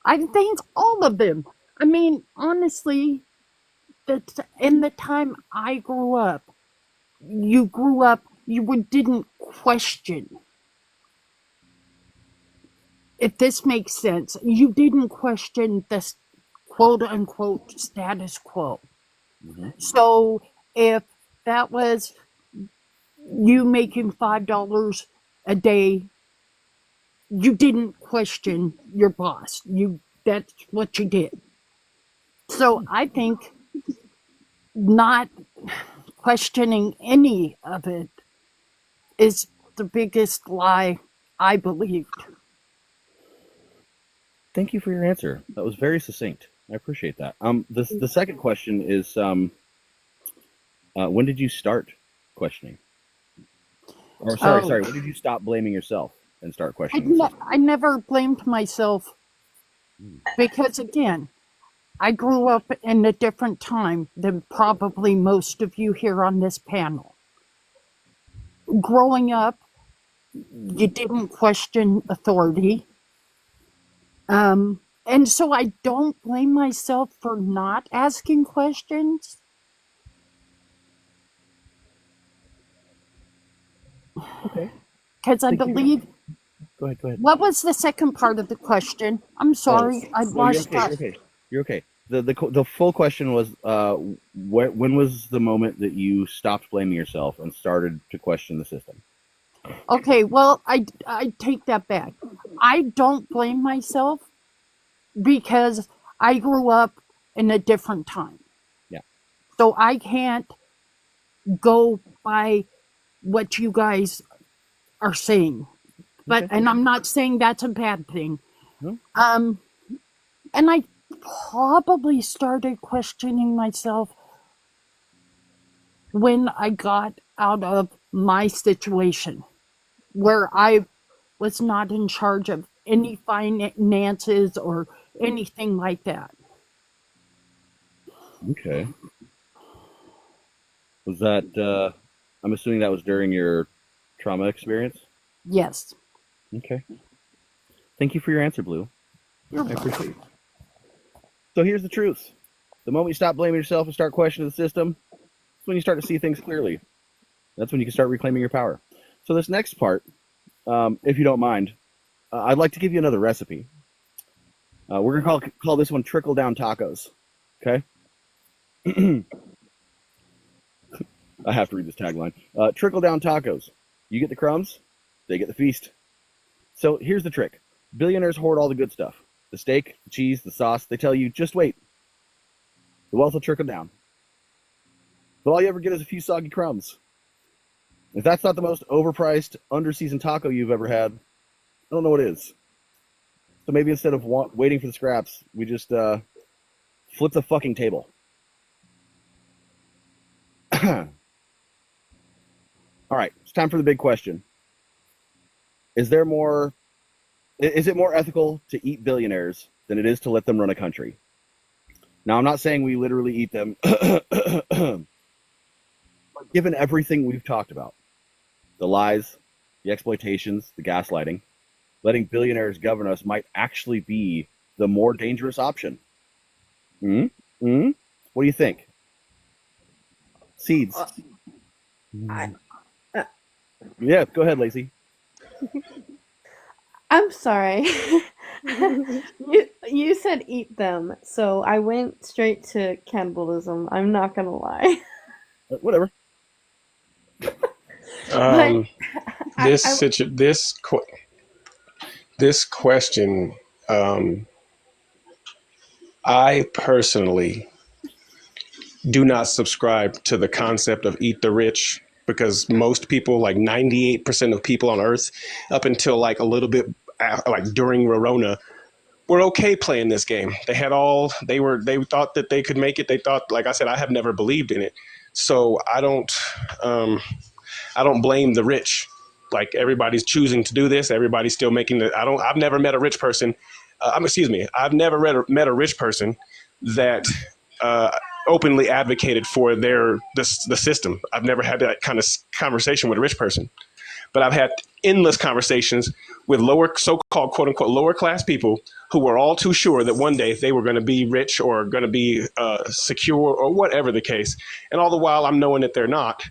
I think all of them. I mean, honestly, in the time I grew up, you didn't question. If this makes sense, you didn't question this quote unquote status quo. Mm-hmm. So if that was you making $5 a day, you didn't question your boss. That's what you did. So I think not questioning any of it is the biggest lie I believed. Thank you for your answer. That was very succinct. I appreciate that. The second question is, when did you start questioning? Or sorry, when did you stop blaming yourself and start questioning the system? I never blamed myself because, again, I grew up in a different time than probably most of you here on this panel. Growing up, you didn't question authority. And so I don't blame myself for not asking questions. Okay. Because I believe. Go ahead. What was the second part of the question? I'm sorry, I lost track. You're okay. The full question was, when was the moment that you stopped blaming yourself and started to question the system? Okay, well, I take that back. I don't blame myself because I grew up in a different time. Yeah. So I can't go by what you guys are saying. But Okay. and I'm not saying that's a bad thing. No. And I probably started questioning myself when I got out of my situation where I was not in charge of any finances or anything like that. Okay. Was that, I'm assuming that was during your trauma experience? Yes. Okay. Thank you for your answer, Blue. You're I welcome. appreciate it. So here's the truth. The moment you stop blaming yourself and start questioning the system, that's when you start to see things clearly. That's when you can start reclaiming your power. So this next part, if you don't mind, I'd like to give you another recipe. We're going to call this one Trickle Down Tacos. Okay? I have to read this tagline. Trickle Down Tacos. You get the crumbs, they get the feast. So here's the trick. Billionaires hoard all the good stuff. The steak, the cheese, the sauce. They tell you, just wait. The wealth will trickle down. But all you ever get is a few soggy crumbs. If that's not the most overpriced, under-seasoned taco you've ever had, I don't know what is. So maybe instead of waiting for the scraps, we just flip the fucking table. All right, it's time for the big question. Is it more ethical to eat billionaires than it is to let them run a country? Now, I'm not saying we literally eat them, but given everything we've talked about, the lies, the exploitations, the gaslighting, letting billionaires govern us might actually be the more dangerous option. What do you think? Seeds. I, Yeah, go ahead, Lacey. I'm sorry. You said eat them, so I went straight to cannibalism. I'm not gonna lie. Whatever. But This I this question, I personally do not subscribe to the concept of eat the rich because most people, like 98% of people on Earth, up until like a little bit like during Rona, were okay playing this game. They thought that they could make it. They thought, like I said, I have never believed in it. So I don't blame the rich. Like everybody's choosing to do this. Everybody's still making I've never met a rich person. I've never met a rich person that openly advocated for the system. I've never had that kind of conversation with a rich person, but I've had endless conversations with so-called quote unquote lower class people who were all too sure that one day they were going to be rich or going to be secure or whatever the case. And all the while I'm knowing that they're not.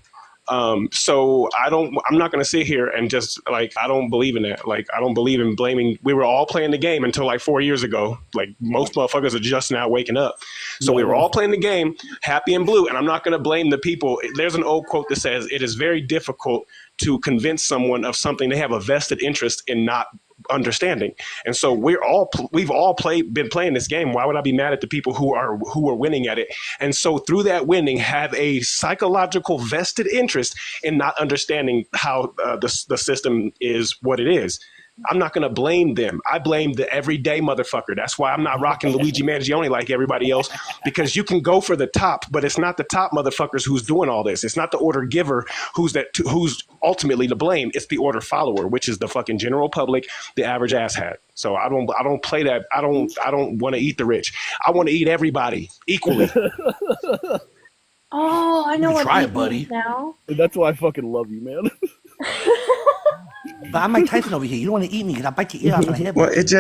So I'm not going to sit here and just like, I don't believe in that. Like, I don't believe in blaming. We were all playing the game until like 4 years ago. Like most motherfuckers are just now waking up. So we were all playing the game happy and blue. And I'm not going to blame the people. There's an old quote that says it is very difficult to convince someone of something they have a vested interest in not understanding. And so we've all been playing this game. Why would I be mad at the people who are winning at it? And so through that winning, have a psychological vested interest in not understanding how the system is what it is. I'm not going to blame them. I blame the everyday motherfucker. That's why I'm not rocking Luigi Mangione like everybody else, because you can go for the top, but it's not the top motherfuckers who's doing all this. It's not the order giver who's ultimately to blame. It's the order follower, which is the fucking general public, the average asshat. So I don't play that. I don't want to eat the rich. I want to eat everybody equally. Oh, I know what try he it, buddy. means now. That's why I fucking love you, man. But I'm Mike Tyson over here. You don't want to eat me because I bite your ear off in the head. Well, it's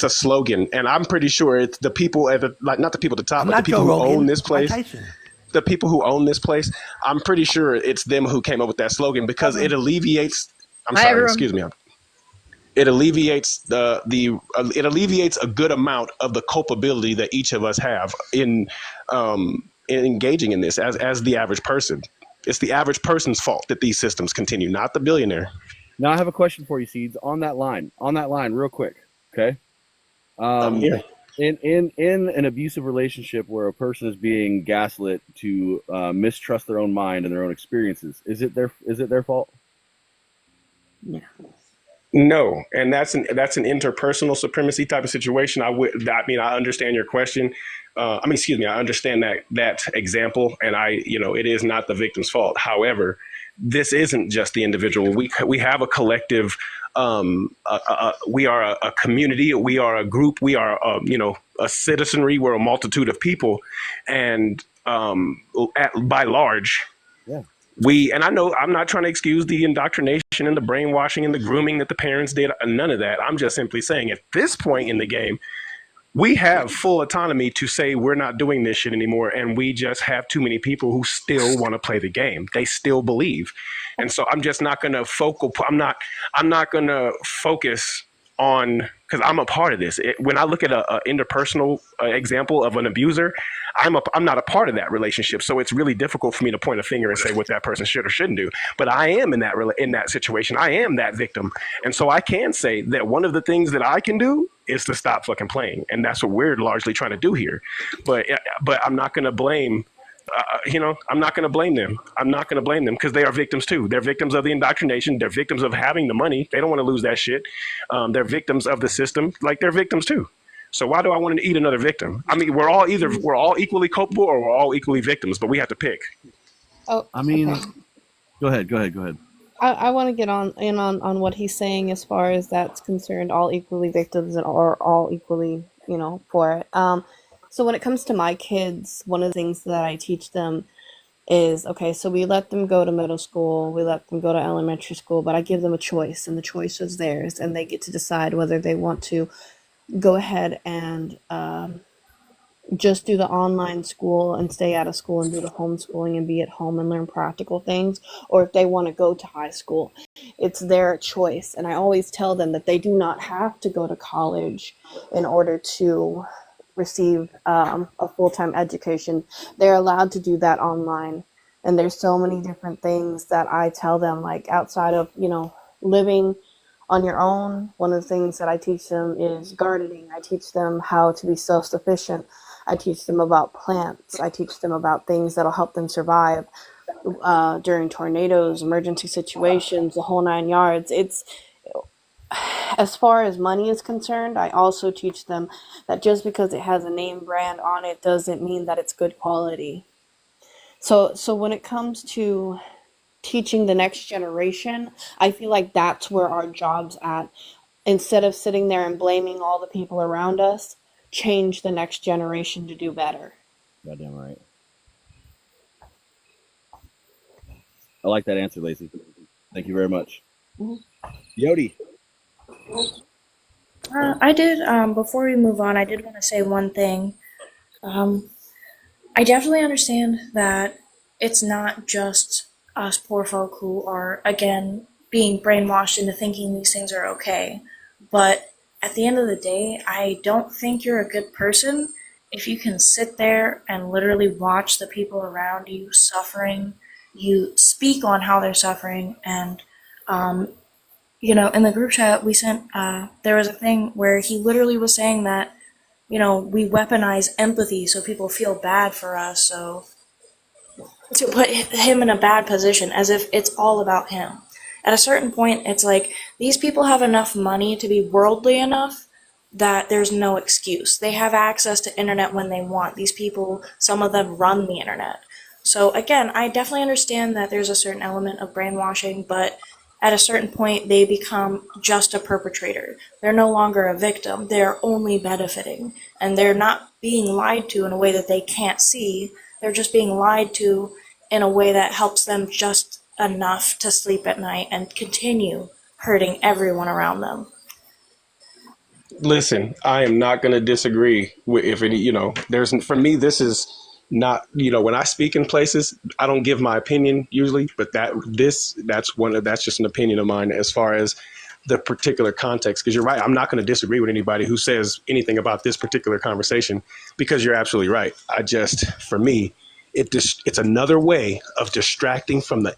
a slogan, and I'm pretty sure it's the people not the people at the top, but the people who own this place. The people who own this place, I'm pretty sure it's them who came up with that slogan because it alleviates. Excuse me. It alleviates it alleviates a good amount of the culpability that each of us have in engaging in this as the average person. It's the average person's fault that these systems continue, not the billionaire. Now I have a question for you, Seeds. On that line, real quick. Okay. Yeah. In an abusive relationship where a person is being gaslit to mistrust their own mind and their own experiences, is it their fault? No, and that's an interpersonal supremacy type of situation. I understand your question. I understand that example, and it is not the victim's fault. However, this isn't just the individual. We have a collective. We are a community. We are a group. We are a citizenry. We're a multitude of people, and by large. Yeah. And I know I'm not trying to excuse the indoctrination and the brainwashing and the grooming that the parents did. None of that. I'm just simply saying at this point in the game, we have full autonomy to say we're not doing this shit anymore. And we just have too many people who still want to play the game. They still believe. And so I'm just not going to I'm not going to focus on, because I'm a part of this. When I look at a interpersonal example of an abuser, I'm not a part of that relationship. So it's really difficult for me to point a finger and say what that person should or shouldn't do. But I am in that situation. I am that victim. And so I can say that one of the things that I can do is to stop fucking playing. And that's what we're largely trying to do here. But I'm not going to blame I'm not going to blame them. I'm not going to blame them because they are victims too. They're victims of the indoctrination. They're victims of having the money. They don't want to lose that shit. They're victims of the system. Like, they're victims too. So why do I want to eat another victim? I mean, we're all equally culpable or we're all equally victims, but we have to pick. Oh, I mean, okay. Go ahead. I want to get on what he's saying as far as that's concerned. All equally victims and are all equally, for it. So when it comes to my kids, one of the things that I teach them is, okay, so we let them go to middle school, we let them go to elementary school, but I give them a choice, and the choice is theirs, and they get to decide whether they want to go ahead and just do the online school and stay out of school and do the homeschooling and be at home and learn practical things, or if they want to go to high school. It's their choice. And I always tell them that they do not have to go to college in order to receive a full-time education. They're allowed to do that online. And there's so many different things that I tell them, like outside of, living on your own. One of the things that I teach them is gardening. I teach them how to be self-sufficient. I teach them about plants. I teach them about things that'll help them survive during tornadoes, emergency situations, the whole 9 yards. It's, as far as money is concerned, I also teach them that just because it has a name brand on it doesn't mean that it's good quality. So when it comes to teaching the next generation, I feel like that's where our job's at. Instead of sitting there and blaming all the people around us, change the next generation to do better. Goddamn right. I like that answer, Lacey. Thank you very much. Yodi. I did, before we move on, I did want to say one thing. I definitely understand that it's not just us poor folk who are, again, being brainwashed into thinking these things are okay. But at the end of the day, I don't think you're a good person if you can sit there and literally watch the people around you suffering, you speak on how they're suffering, and in the group chat we sent, there was a thing where he literally was saying that, we weaponize empathy so people feel bad for us, so to put him in a bad position as if it's all about him. At a certain point, it's like, these people have enough money to be worldly enough that there's no excuse. They have access to internet when they want. These people, some of them run the internet. So again, I definitely understand that there's a certain element of brainwashing, but at a certain point, they become just a perpetrator. They're no longer a victim. They're only benefiting. And they're not being lied to in a way that they can't see. They're just being lied to in a way that helps them just enough to sleep at night and continue hurting everyone around them. Listen, I am not going to disagree with if any, for me, this is not, when I speak in places, I don't give my opinion usually, but that's just an opinion of mine as far as the particular context. Because you're right, I'm not going to disagree with anybody who says anything about this particular conversation, because you're absolutely right. For me, it's another way of distracting from the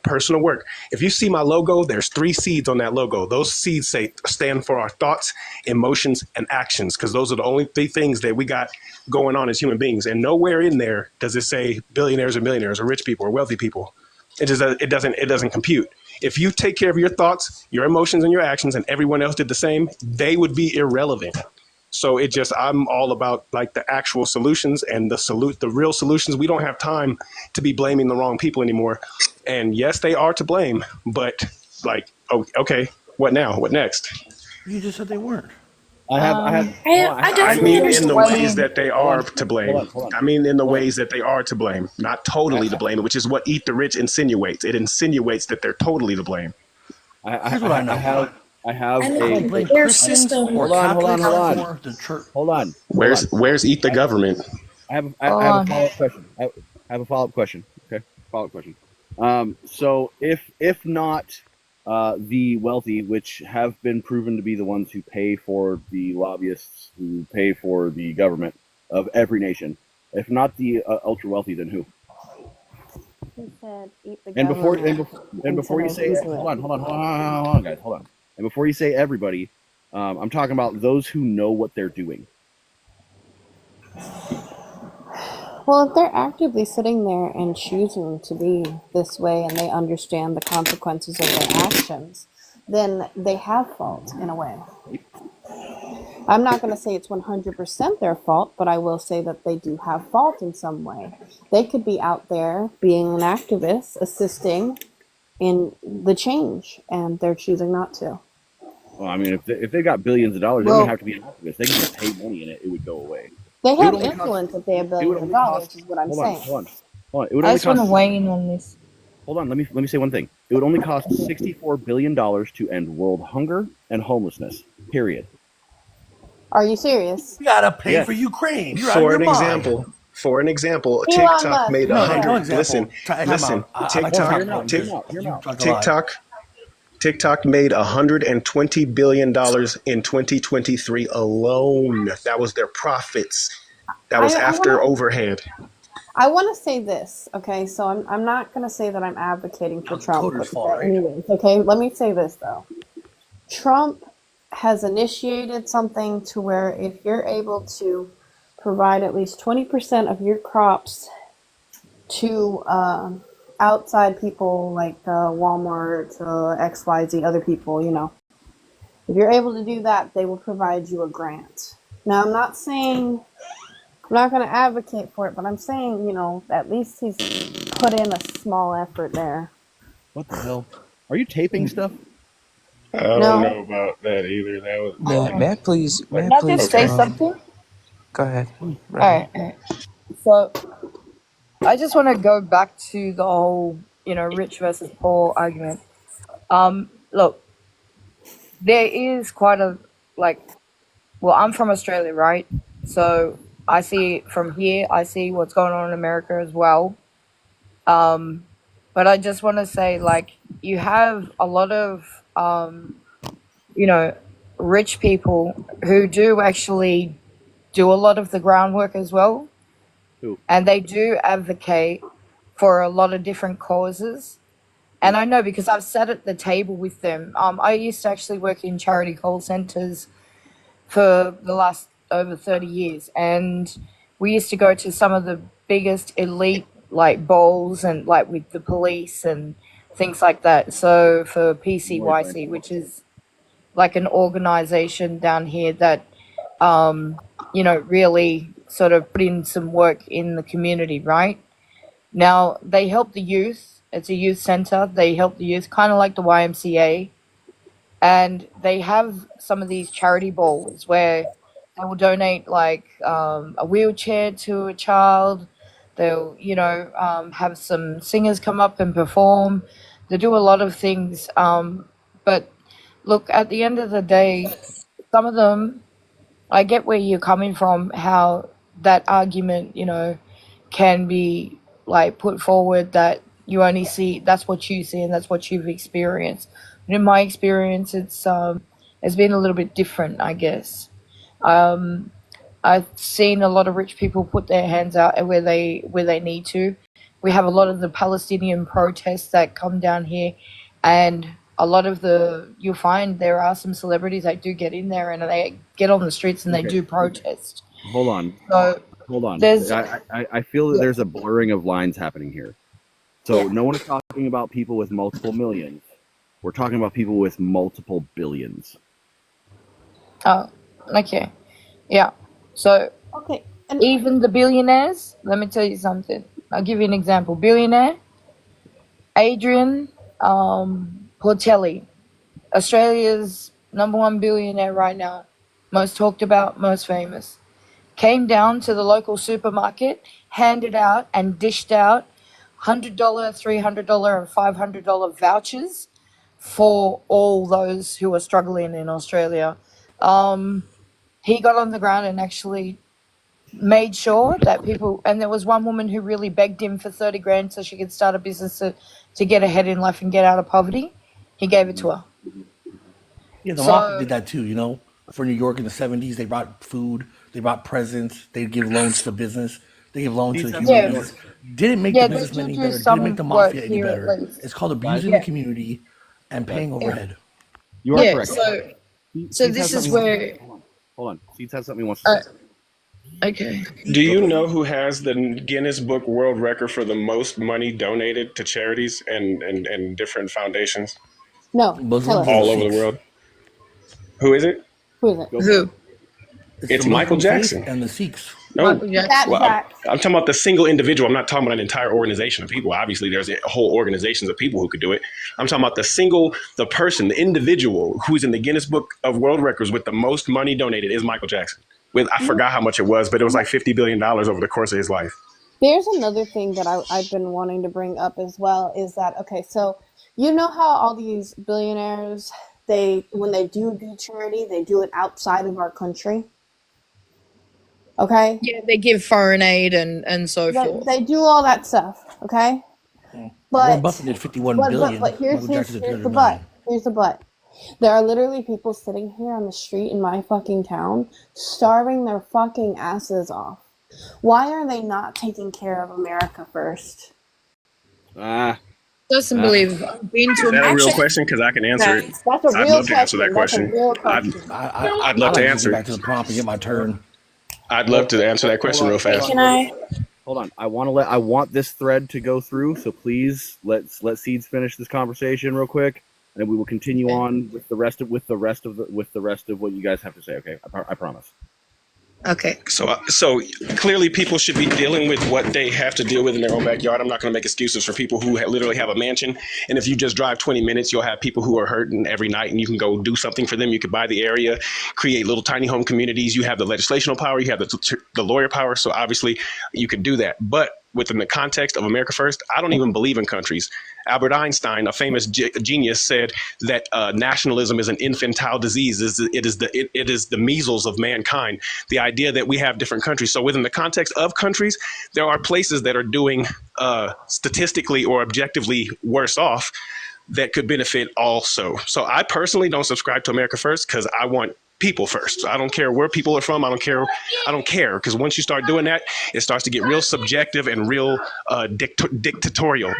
personal work. If you see my logo, there's 3 seeds on that logo. Those seeds stand for our thoughts, emotions, and actions, because those are the only 3 things that we got going on as human beings. And nowhere in there does it say billionaires or millionaires or rich people or wealthy people. It doesn't compute. If you take care of your thoughts, your emotions, and your actions, and everyone else did the same, they would be irrelevant. So I'm all about like the actual solutions and the real solutions. We don't have time to be blaming the wrong people anymore. And yes, they are to blame, but okay, what now? What next? You just said they weren't. I definitely mean, understand. in the ways that they are to blame. Hold on. I mean, in the ways that they are to blame, not totally to blame, which is what Eat the Rich insinuates. It insinuates that they're totally to blame. I have And a. their system. Hold on. Where's Eat the Government? I have a follow-up question. I have a follow-up question. Okay, follow-up question. So if not the wealthy, which have been proven to be the ones who pay for the lobbyists, who pay for the government of every nation, if not the ultra wealthy, then who? He said, eat the And before you instead say, of hold on, guys, hold on. And before you say everybody, I'm talking about those who know what they're doing. Well, if they're actively sitting there and choosing to be this way and they understand the consequences of their actions, then they have fault in a way. I'm not going to say it's 100% their fault, but I will say that they do have fault in some way. They could be out there being an activist, assisting in the change, and they're choosing not to. Well, I mean, if they got billions of dollars, they don't have to be an activist. They can just pay money and it would go away. They have influence if they have billions of dollars, is what I'm saying. Hold on. It would I only just want to cost. weigh in on this. Hold on. Let me say one thing. It would only cost $64 billion to end world hunger and homelessness. Period. Are you serious? You gotta pay Yes. for Ukraine. You're out of your mind. For an example, Elon TikTok Musk. made No, a no hundred. example. Listen. Hear me out. TikTok made $120 billion in 2023 alone. That was their profits. That was after overhead. I want to say this, okay? So I'm not going to say that I'm advocating for Trump. Coder's fault, right? Anyways, okay? Let me say this, though. Trump has initiated something to where if you're able to provide at least 20% of your crops to outside people like Walmart, XYZ, other people, you know, if you're able to do that, they will provide you a grant. Now, I'm not saying... I'm not going to advocate for it, but I'm saying, you know, at least he's put in a small effort there. What the hell? Are you taping stuff? I don't No. know about that either. That was May I please? Can I just say something? Go ahead. All right. So I just want to go back to the whole, you know, rich versus poor argument. Look, there is quite a, like, well, I'm from Australia, right? So I see from here, I see what's going on in America as well. But I just want to say, like, you have a lot of, you know, rich people who do actually do a lot of the groundwork as well. Who? And they do advocate for a lot of different causes. And I know because I've sat at the table with them. I used to actually work in charity call centers for the last over 30 years, and we used to go to some of the biggest elite like balls and like with the police and things like that. So for PCYC, which is like an organization down here that you know, really sort of put in some work in the community, right? Now they help the youth. It's a youth center. They help the youth, kind of like the YMCA, and they have some of these charity balls where they will donate like a wheelchair to a child. They'll, you know, have some singers come up and perform. They do a lot of things. But look, at the end of the day, some of them, I get where you're coming from, how that argument, you know, can be like put forward that you only see, that's what you see and that's what you've experienced. But in my experience, it's been a little bit different, I guess. I've seen a lot of rich people put their hands out where they need to. We have a lot of the Palestinian protests that come down here, and a lot of you'll find there are some celebrities that do get in there and they get on the streets and they do protest. Hold on. So Hold on. there's I feel that there's a blurring of lines happening here. So no one is talking about people with multiple millions. We're talking about people with multiple billions. oh, okay, yeah. So Okay. And even the billionaires, let me tell you something. I'll give you an example. Billionaire Adrian Portelli, Australia's number 1 billionaire right now, most talked about, most famous, came down to the local supermarket, handed out and dished out $100, $300, and $500 vouchers for all those who are struggling in Australia. He got on the ground and actually made sure that people, and there was one woman who really begged him for 30 grand so she could start a business to get ahead in life and get out of poverty. He gave it to her. Yeah, the So- mafia did that too, you know. For New York in the 70s, they brought food, they brought presents, they give loans to business, they give loans to the Yeah. communities. Didn't make Yeah, the they businessmen do any do better, some didn't make the work mafia any here at better. least. It's called abusing Yeah. the community and paying overhead. You are Yeah, correct. so Seeds this has is something- where Hold on. Seeds has something he wants to say. okay. Do you know who has the Guinness Book World Record for the most money donated to charities and different foundations no, Muslims tell us. and all over the Sikhs. world? Who is it? Who is it? Who? It's the Michael Muslim faith Jackson. and the Sikhs. No. Michael Jackson. That Well, fact. I'm talking about the single individual. I'm not talking about an entire organization of people. Obviously, there's a whole organizations of people who could do it. I'm talking about the person, the individual who's in the Guinness Book of World Records with the most money donated is Michael Jackson. I forgot how much it was, but it was like $50 billion over the course of his life. There's another thing that I've been wanting to bring up as well is that, okay, so you know how all these billionaires, when they do charity, they do it outside of our country. Okay? Yeah, they give foreign aid and so forth. They do all that stuff, okay? Warren But Buffett did 51 billion. but Michael Jackson did here's 300 the million. but. Here's the but. There are literally people sitting here on the street in my fucking town starving their fucking asses off. Why are they not taking care of America first? Doesn't believe I've been to Is that a real Actually, question? Because I can answer it. That's a I'd real love to answer that question. That's a question. real question. I'd love to like answer get back it. to the prompt and get my turn. I'd love to answer that question real fast. Can I? Hold on. I want this thread to go through, so please let Seeds finish this conversation real quick, and then we will continue on with the rest of what you guys have to say. Okay, I promise. Okay. So clearly people should be dealing with what they have to deal with in their own backyard. I'm not going to make excuses for people who literally have a mansion. And if you just drive 20 minutes, you'll have people who are hurting every night, and you can go do something for them. You could buy the area, create little tiny home communities. You have the legislational power. You have the lawyer power. So obviously you could do that. But within the context of America First, I don't even believe in countries. Albert Einstein, a famous genius, said that nationalism is an infantile disease. It is the measles of mankind. The idea that we have different countries. So within the context of countries, there are places that are doing statistically or objectively worse off that could benefit also. So I personally don't subscribe to America First because I want people first. I don't care where people are from. I don't care because once you start doing that, it starts to get real subjective and real dictatorial.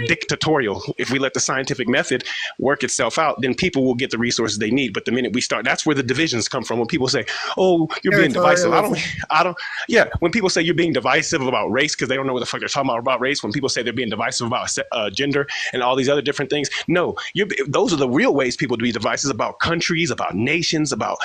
If we let the scientific method work itself out, then people will get the resources they need. But the minute we start, that's where the divisions come from. When people say, "Oh, you're being divisive," I don't. Yeah, when people say you're being divisive about race because they don't know what the fuck they're talking about race. When people say they're being divisive about gender and all these other different things, no, those are the real ways people to be divisive about countries, about nations, about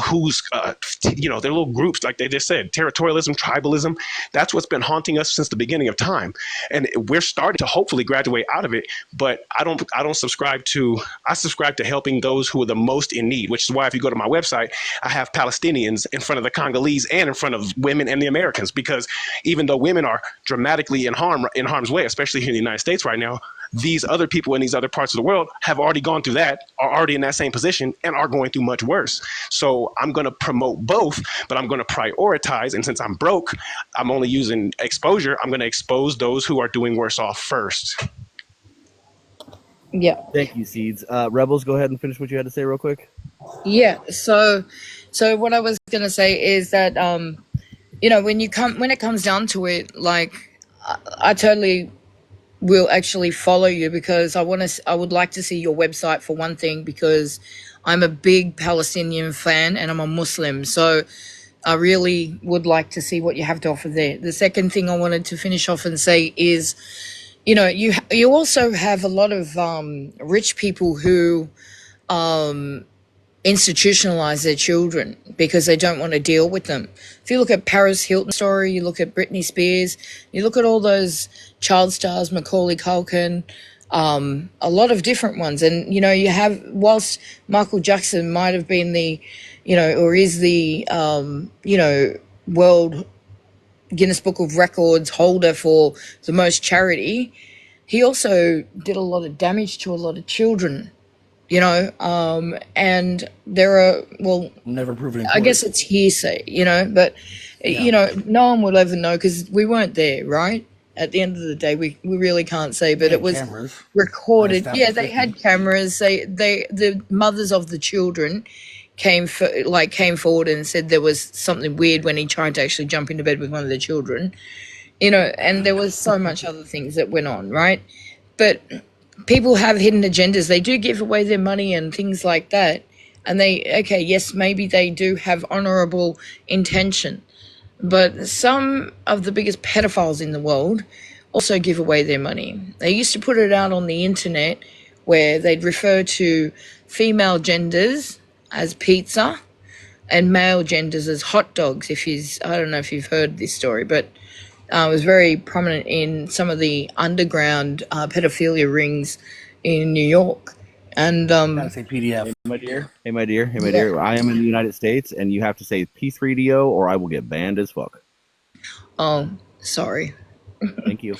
who's, their little groups, like they just said, territorialism, tribalism. That's what's been haunting us since the beginning of time. And we're starting to hopefully graduate out of it. But I don't subscribe to, I subscribe to helping those who are the most in need, which is why if you go to my website, I have Palestinians in front of the Congolese and in front of women and the Americans, because even though women are dramatically in harm's way, especially here in the United States right now, these other people in these other parts of the world have already gone through that, are already in that same position, and are going through much worse. So I'm going to promote both, but I'm going to prioritize. And since I'm broke, I'm only using exposure. I'm going to expose those who are doing worse off first. Yeah. Thank you, Seeds. Rebels, go ahead and finish what you had to say real quick. Yeah. So what I was going to say is that, when it comes down to it, like I totally will actually follow you, because I would like to see your website for one thing, because I'm a big Palestinian fan and I'm a Muslim. So I really would like to see what you have to offer there. The second thing I wanted to finish off and say is, you also have a lot of rich people who institutionalize their children because they don't want to deal with them. If you look at Paris Hilton story, you look at Britney Spears, you look at all those child stars, Macaulay Culkin, a lot of different ones. And, you have, whilst Michael Jackson might have been the, or is the, world Guinness Book of Records holder for the most charity, he also did a lot of damage to a lot of children. And there are, never proven. I guess it's hearsay, but, no one will ever know because we weren't there, right? At the end of the day, we really can't say, but it was cameras. recorded. Yeah, they had cameras. The mothers of the children came forward and said there was something weird when he tried to actually jump into bed with one of the children, and there was so much other things that went on, right? But people have hidden agendas. They do give away their money and things like that. And yes, maybe they do have honorable intention. But some of the biggest pedophiles in the world also give away their money. They used to put it out on the internet where they'd refer to female genders as pizza and male genders as hot dogs. I don't know if you've heard this story, but it was very prominent in some of the underground pedophilia rings in New York. And gotta say PDF. Hey, my dear. I am in the United States, and you have to say P3DO, or I will get banned as fuck. Oh, sorry. Thank you.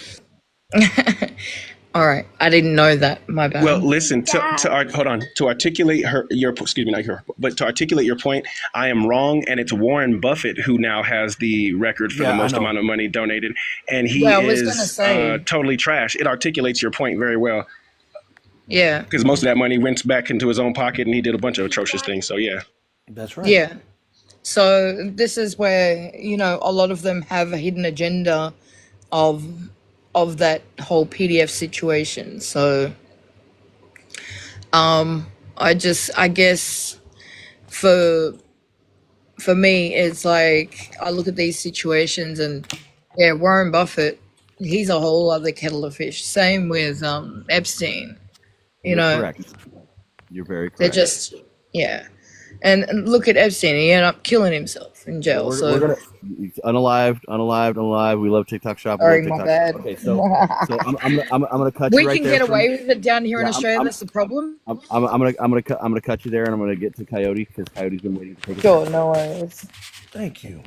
All right, I didn't know that. My bad. Well, listen. Hold on. To articulate to articulate your point, I am wrong, and it's Warren Buffett who now has the record for the most amount of money donated, and he Yeah, I was gonna is say. totally trash. It articulates your point very well Yeah, because most of that money went back into his own pocket, and he did a bunch of atrocious things. So yeah, That's right. yeah. So this is where a lot of them have a hidden agenda of that whole PDF situation. So I guess for me it's like I look at these situations and yeah, Warren Buffett, he's a whole other kettle of fish. Same with Epstein. You're correct. You're very They're correct. just and look at Epstein, he ended up killing himself in jail. We're gonna unalived. We love TikTok shop. Sorry, we love my TikTok. bad. Okay, so I'm gonna cut We you right can there. get away with it down here in Australia. That's the problem. I'm gonna cut you there, and I'm gonna get to Coyote because Coyote's been waiting to take a Sure, no worries. Thank you.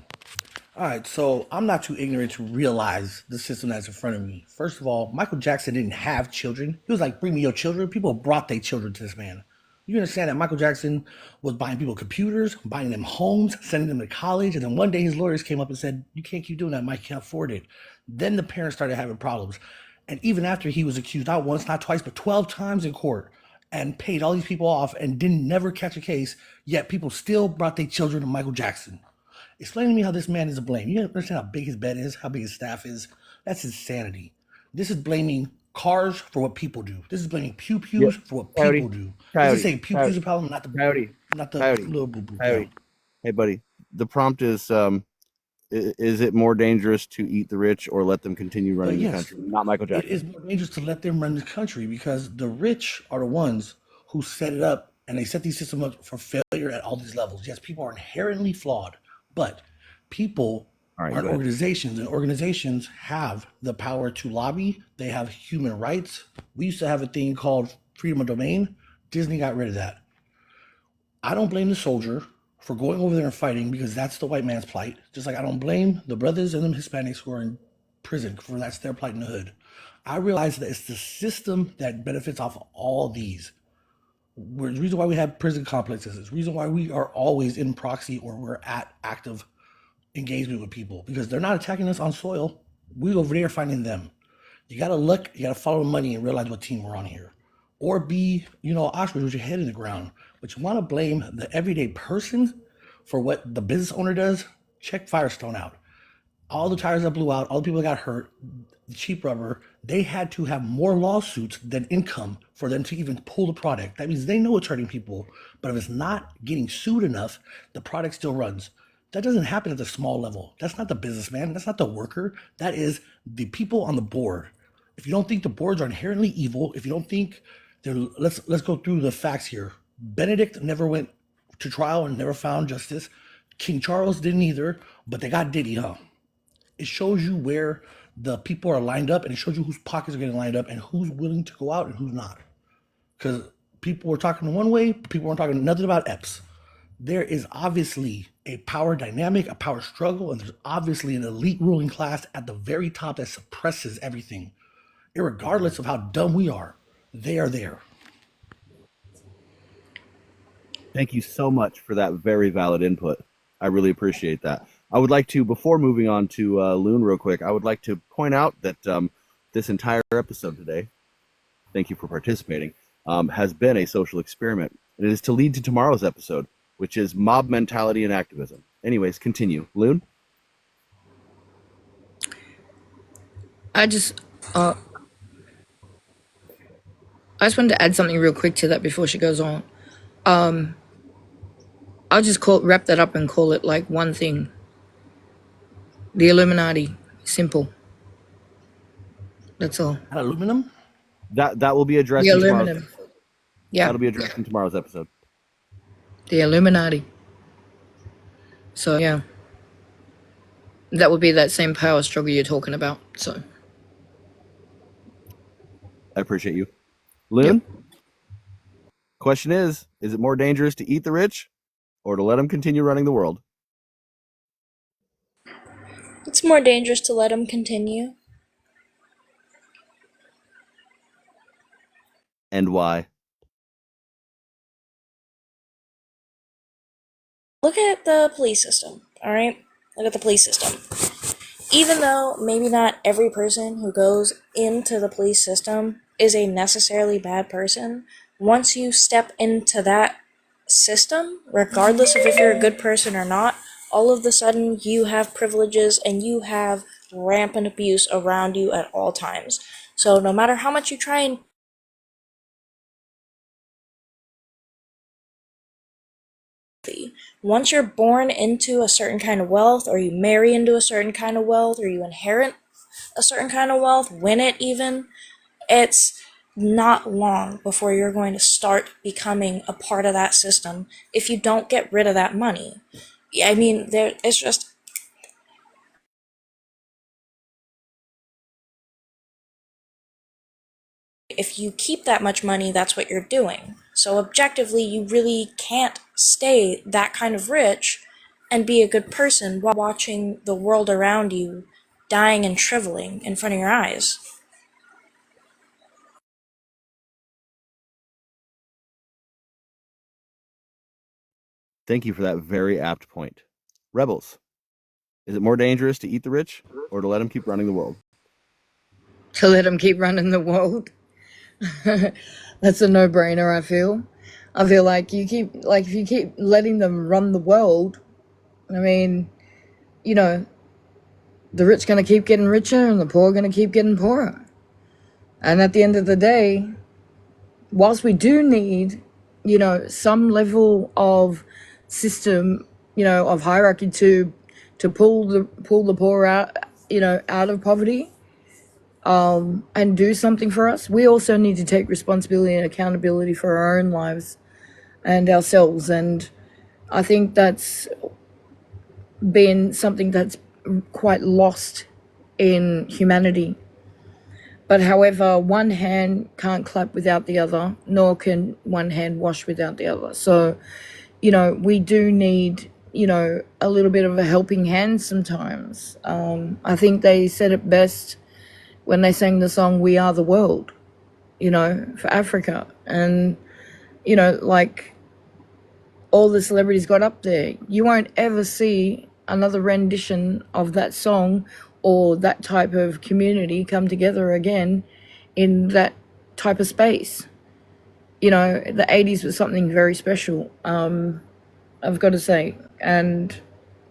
All right, so I'm not too ignorant to realize the system that's in front of me. First of all, Michael Jackson didn't have children. He was like, bring me your children. People brought their children to this man. You understand that Michael Jackson was buying people computers, buying them homes, sending them to college, and then one day his lawyers came up and said, you can't keep doing that, Mike can't afford it. Then the parents started having problems. And even after he was accused, not once, not twice, but 12 times in court, and paid all these people off and didn't never catch a case, yet people still brought their children to Michael Jackson. Explain to me how this man is to blame. You understand how big his bed is, how big his staff is? That's insanity. This is blaming cars for what people do. This is blaming pew-pews for what people do. This is saying pew-pews are a problem, not the little boo-boo. Coyote. Hey, buddy. The prompt is it more dangerous to eat the rich or let them continue running the country? Not Michael Jackson. It is more dangerous to let them run the country because the rich are the ones who set it up, and they set these systems up for failure at all these levels. Yes, people are inherently flawed, but people are organizations, and organizations have the power to lobby. They have human rights. We used to have a thing called freedom of domain. Disney got rid of that. I don't blame the soldier for going over there and fighting because that's the white man's plight. Just like I don't blame the brothers and the Hispanics who are in prison for that's their plight in the hood. I realize that it's the system that benefits off of all these. The reason why we have prison complexes is the reason why we are always in proxy or we're at active engagement with people because they're not attacking us on soil. We over there finding them. You gotta look, you gotta follow the money and realize what team we're on here. Or be, ostrich with your head in the ground. But you wanna blame the everyday person for what the business owner does? Check Firestone out. All the tires that blew out, all the people that got hurt, the cheap rubber, they had to have more lawsuits than income for them to even pull the product. That means they know it's hurting people, but if it's not getting sued enough, the product still runs. That doesn't happen at the small level. That's not the businessman. That's not the worker. That is the people on the board. If you don't think the boards are inherently evil, if you don't think let's go through the facts here. Benedict never went to trial and never found justice. King Charles didn't either, but they got Diddy, huh? It shows you where the people are lined up, and it shows you whose pockets are getting lined up and who's willing to go out and who's not. Because people were talking one way, people weren't talking nothing about EPS. There is obviously a power dynamic, a power struggle, and there's obviously an elite ruling class at the very top that suppresses everything. Irregardless of how dumb we are, they are there. Thank you so much for that very valid input. I really appreciate that. I would like to, before moving on to Loon real quick, I would like to point out that this entire episode today, thank you for participating, has been a social experiment. It is to lead to tomorrow's episode, which is mob mentality and activism. Anyways, continue. Loon? I just wanted to add something real quick to that before she goes on. I'll just wrap that up and call it like one thing. The Illuminati. Simple. That's all. Aluminum? That will be addressed The in tomorrow's aluminum. episode. Yeah. That'll be addressed in tomorrow's episode. The Illuminati. So yeah. That would be that same power struggle you're talking about. So I appreciate you. Loon? Question is it more dangerous to eat the rich or to let them continue running the world? It's more dangerous to let them continue. And why? Look at the police system, alright? Look at the police system. Even though maybe not every person who goes into the police system is a necessarily bad person, once you step into that system, regardless of if you're a good person or not, all of a sudden you have privileges and you have rampant abuse around you at all times. So no matter how much you try and once you're born into a certain kind of wealth, or you marry into a certain kind of wealth, or you inherit a certain kind of wealth, win it even, it's not long before you're going to start becoming a part of that system if you don't get rid of that money. I mean, it's just if you keep that much money, that's what you're doing. So objectively, you really can't stay that kind of rich and be a good person while watching the world around you dying and shriveling in front of your eyes. Thank you for that very apt point. Rebels, is it more dangerous to eat the rich or to let them keep running the world? To let them keep running the world. That's a no-brainer, I feel. I feel like if you keep letting them run the world, I mean, you know, the rich going to keep getting richer and the poor going to keep getting poorer. And at the end of the day, whilst we do need, some level of system, of hierarchy to pull the poor out, out of poverty, and do something for us, we also need to take responsibility and accountability for our own lives and ourselves. And I think that's been something that's quite lost in humanity. But however, one hand can't clap without the other, nor can one hand wash without the other. So, we do need, a little bit of a helping hand sometimes. I think they said it best when they sang the song "We Are the World," for Africa. And, like all the celebrities got up there. You won't ever see another rendition of that song or that type of community come together again in that type of space. The 80s was something very special, I've got to say. And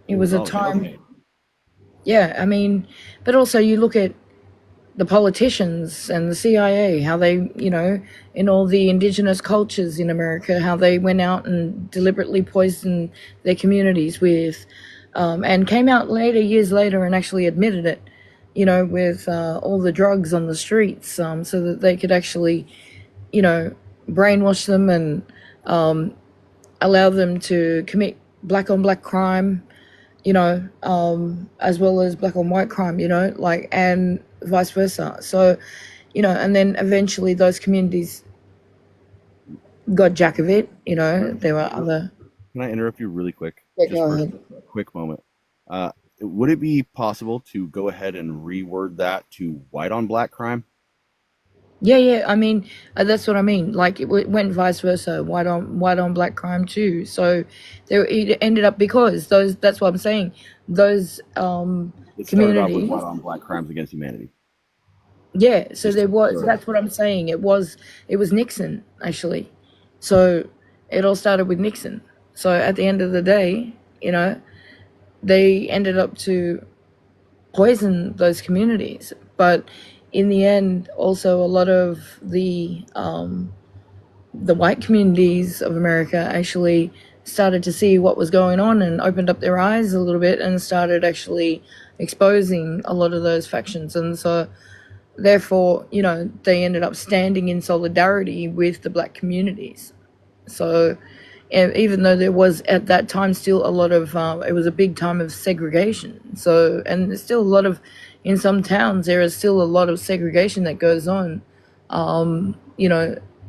it was a time, yeah, I mean, but also you look at the politicians and the CIA, how they, in all the indigenous cultures in America, how they went out and deliberately poisoned their communities with, and came out years later and actually admitted it, with all the drugs on the streets, so that they could actually, brainwash them and allow them to commit black on black crime, as well as black on white crime, and vice versa. So, and then eventually those communities got jack of it, there were other. Can I interrupt you really quick? Yeah, Just go for ahead. a quick moment. Would it be possible to go ahead and reword that to white on black crime? Yeah. I mean, that's what I mean. Like it went vice versa, white on black crime too. So it ended up because those. That's what I'm saying. Those It started off with communities. white on black crimes against humanity. Yeah. So Just there was. sure. That's what I'm saying. It was Nixon actually. So it all started with Nixon. So at the end of the day, they ended up to poison those communities. But in the end, also a lot of the white communities of America actually started to see what was going on and opened up their eyes a little bit and started actually exposing a lot of those factions. And so therefore, they ended up standing in solidarity with the black communities. So even though there was at that time still a lot of, it was a big time of segregation. So, and there's still a lot of, in some towns, there is still a lot of segregation that goes on,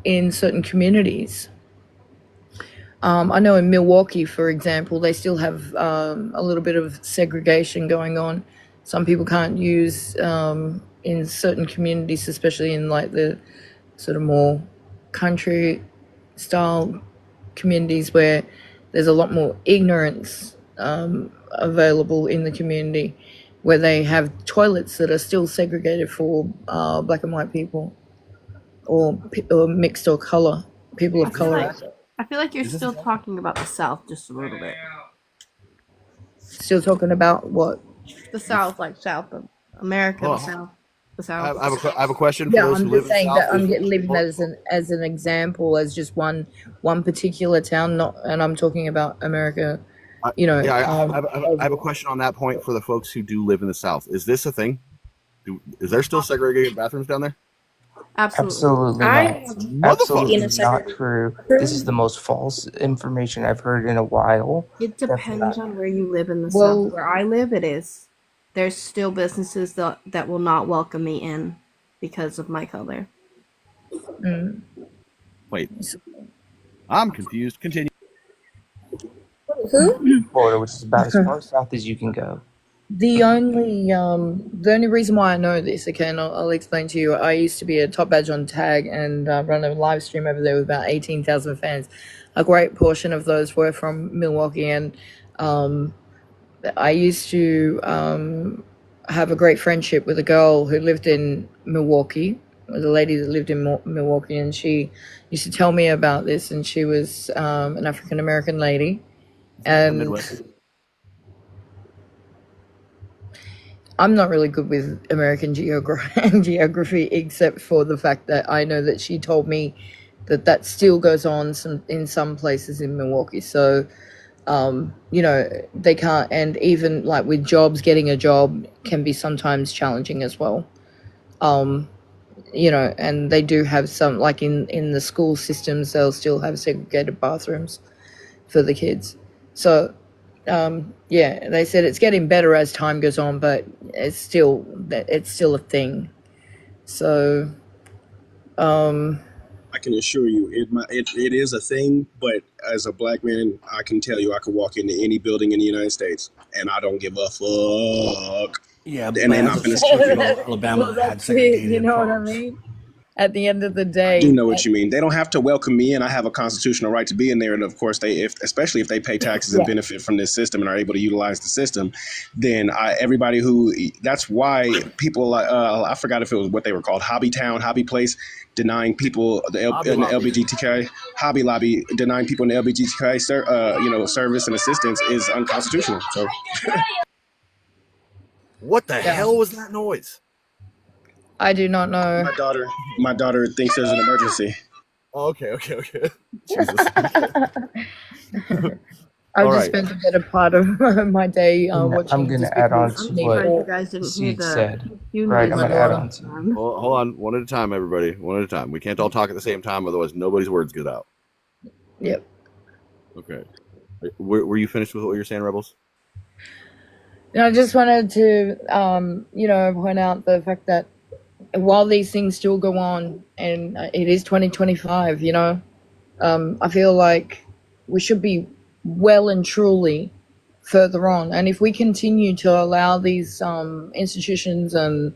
in certain communities. I know in Milwaukee, for example, they still have a little bit of segregation going on. Some people can't use, in certain communities, especially in like the sort of more country style communities where there's a lot more ignorance available in the community, where they have toilets that are still segregated for black and white people, or mixed or color people of color. I feel like you're still talking about the South just a little bit. Still talking about what? The South, like South of America, the South. The South. I have a question for Yeah, those I'm who live just in the saying South. that I'm leaving that as an example, as just one particular town, not, and I'm talking about America. You know, I have a question on that point for the folks who do live in the South. Is this a thing? Is there still segregated bathrooms down there? Absolutely not. Absolutely not true. This is the most false information I've heard in a while. It depends on where you live in the Well- South. Where I live, it is. There's still businesses that will not welcome me in because of my color. Wait, I'm confused. Continue. Florida, which is about as far south as you can go. The only reason why I know this, okay, and I'll explain to you. I used to be a top badge on Tag and run a live stream over there with about 18,000 fans. A great portion of those were from Milwaukee, and I used to have a great friendship with a girl who lived in Milwaukee, with a lady that lived in Milwaukee, and she used to tell me about this, and she was an African American lady, and I'm not really good with American geography, except for the fact that I know that she told me that still goes on in some places in Milwaukee. So, you know, they can't, and even like with jobs, getting a job can be sometimes challenging as well. You know, and they do have some, like in the school systems, they'll still have segregated bathrooms for the kids. So, yeah, they said it's getting better as time goes on, but it's still a thing. So, I can assure you, it is a thing. But as a black man, I can tell you, I could walk into any building in the United States, and I don't give a fuck. Yeah, and they're not going to. Alabama had you segregated know what I proms. mean? At the end of the day, I do know what you mean. They don't have to welcome me in. I have a constitutional right to be in there, and of course, especially if they pay taxes and benefit from this system and are able to utilize the system, then everybody who. That's why people. I forgot if it was what they were called, Hobby Town, Hobby Place, denying people in the LGBTQI Hobby Lobby, denying people in the LGBTQI service and assistance is unconstitutional. So, what the hell was that noise? I do not know. My daughter thinks there's an emergency. Oh, okay. Jesus. I've just spent a better part of my day watching. I'm going to add on to what you guys didn't hear Seed the said. Right, I'm going to add on to Hold on, one at a time, everybody. One at a time. We can't all talk at the same time, otherwise nobody's words get out. Yep. Okay. Were you finished with what you were saying, Rebels? I just wanted to, point out the fact that while these things still go on, and it is 2025, I feel like we should be well and truly further on. And if we continue to allow these institutions and,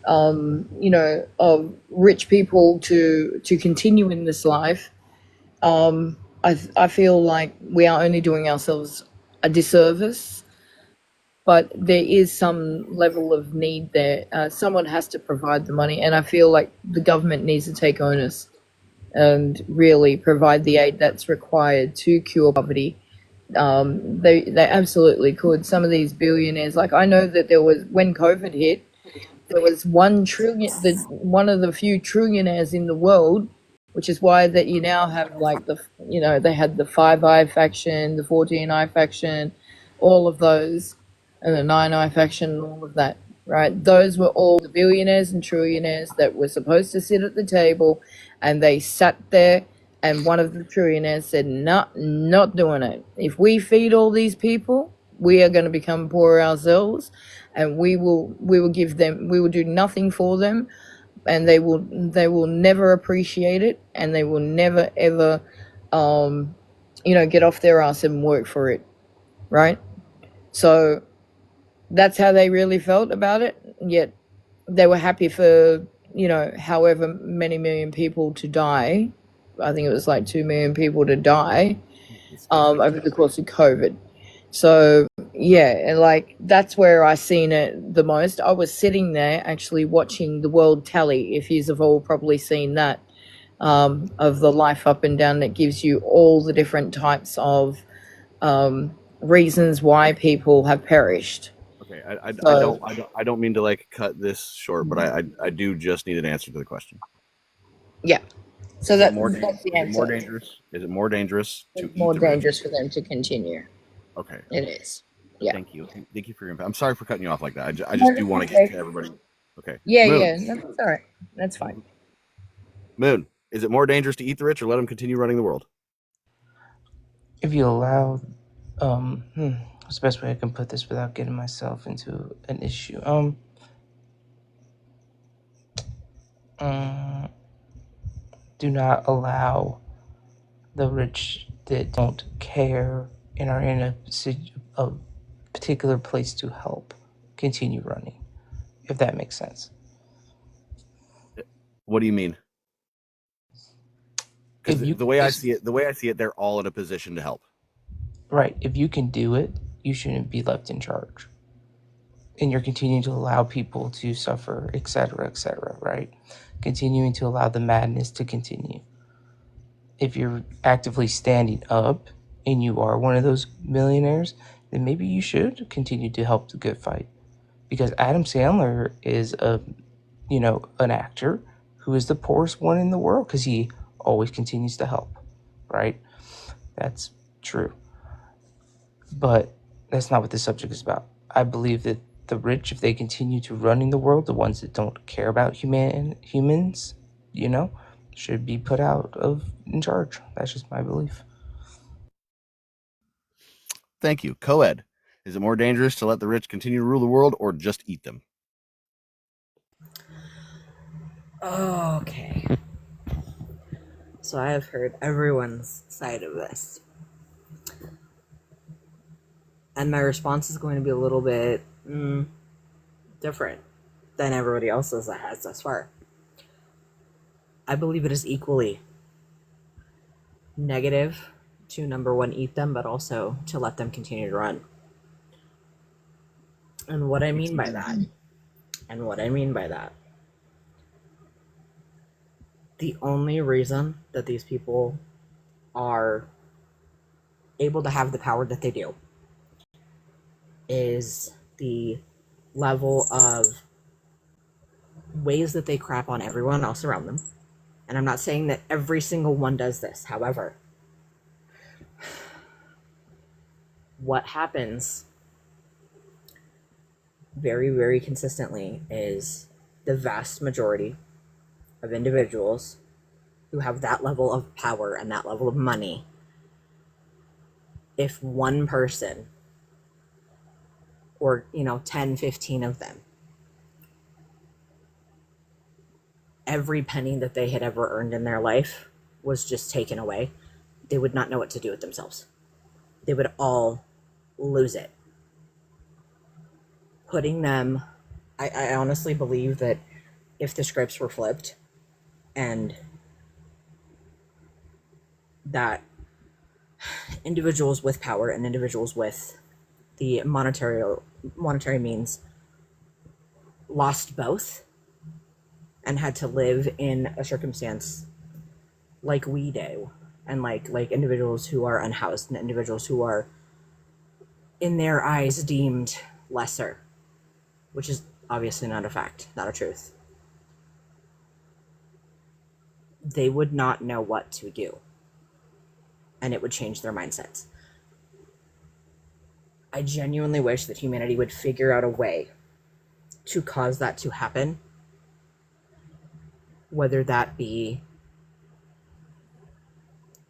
of rich people to continue in this life, I feel like we are only doing ourselves a disservice. But there is some level of need there. Someone has to provide the money, and I feel like the government needs to take onus and really provide the aid that's required to cure poverty. They absolutely could. Some of these billionaires, like I know that there was, when COVID hit, there was 1 trillion, one of the few trillionaires in the world, which is why that you now have like they had the 5i faction, the 14i faction, all of those. And the 9i faction and all of that, right? Those were all the billionaires and trillionaires that were supposed to sit at the table, and they sat there, and one of the trillionaires said, not doing it. If we feed all these people, we are going to become poor ourselves, and we will do nothing for them, and they will never appreciate it, and they will never ever, get off their ass and work for it, right? So that's how they really felt about it. Yet they were happy for, however many million people to die I think it was like 2 million people to die over the course of COVID. So yeah, and like that's where I seen it the most. I was sitting there actually watching the World Tally, if you've all probably seen that, of the life up and down that gives you all the different types of reasons why people have perished. Okay, I don't mean to like cut this short, but I do just need an answer to the question. Yeah. So that's the Is answer. it more dangerous? Is it more dangerous to It's more eat the rich? dangerous for them to continue. Okay. It is. Yeah. Thank you for your input. I'm sorry for cutting you off like that. I No, just do that's want to okay. get to everybody. Okay. Yeah, Moon. yeah. No, that's all right. That's fine. Moon, is it more dangerous to eat the rich or let them continue running the world? If you allow, what's the best way I can put this without getting myself into an issue? Do not allow the rich that don't care and are in a particular place to help continue running, if that makes sense. What do you mean? Because the way I see it, they're all in a position to help. Right. If you can do it, you shouldn't be left in charge. And you're continuing to allow people to suffer, et cetera, right? Continuing to allow the madness to continue. If you're actively standing up and you are one of those millionaires, then maybe you should continue to help the good fight. Because Adam Sandler is an actor who is the poorest one in the world because he always continues to help, right? That's true. But that's not what this subject is about. I believe that the rich, if they continue to running the world, the ones that don't care about humans, should be put out in charge. That's just my belief. Thank you. Co-ed. Is it more dangerous to let the rich continue to rule the world or just eat them? Okay. So I have heard everyone's side of this. And my response is going to be a little bit different than everybody else's that has thus far. I believe it is equally negative to, number one, eat them, but also to let them continue to run. And what I mean by that, the only reason that these people are able to have the power that they do is the level of ways that they crap on everyone else around them. And I'm not saying that every single one does this. However, what happens very, very consistently is the vast majority of individuals who have that level of power and that level of money, if one person or 10, 15 of them, every penny that they had ever earned in their life was just taken away, they would not know what to do with themselves. They would all lose it. Putting them, I honestly believe that if the scripts were flipped and that individuals with power and individuals with the monetary means lost both and had to live in a circumstance like we do, and like individuals who are unhoused and individuals who are in their eyes deemed lesser, which is obviously not a fact, not a truth, they would not know what to do, and it would change their mindsets. I genuinely wish that humanity would figure out a way to cause that to happen, whether that be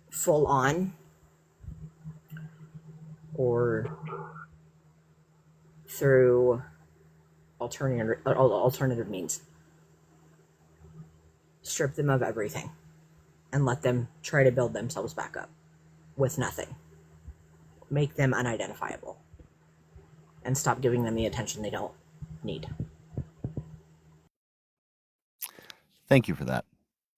full on or through alternative means. Strip them of everything and let them try to build themselves back up with nothing. Make them unidentifiable and stop giving them the attention they don't need. Thank you for that.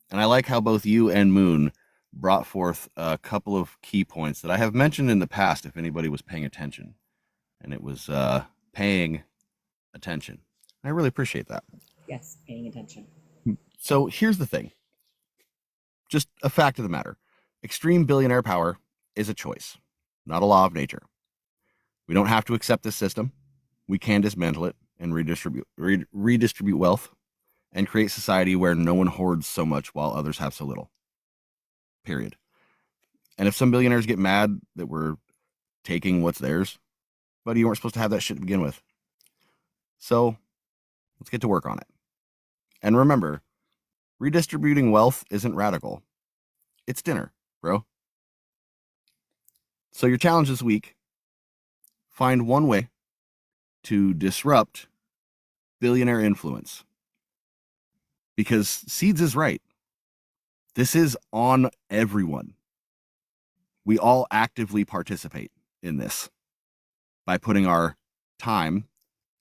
And I like how both you and Moon brought forth a couple of key points that I have mentioned in the past if anybody was paying attention. And it was paying attention. I really appreciate that. Yes, paying attention. So here's the thing. Just a fact of the matter. Extreme billionaire power is a choice, not a law of nature. We don't have to accept this system. We can dismantle it and redistribute wealth and create society where no one hoards so much while others have so little. Period. And if some billionaires get mad that we're taking what's theirs, buddy, you weren't supposed to have that shit to begin with. So let's get to work on it. And remember, redistributing wealth isn't radical. It's dinner, bro. So your challenge this week, find one way to disrupt billionaire influence. Because Seeds is right. This is on everyone. We all actively participate in this by putting our time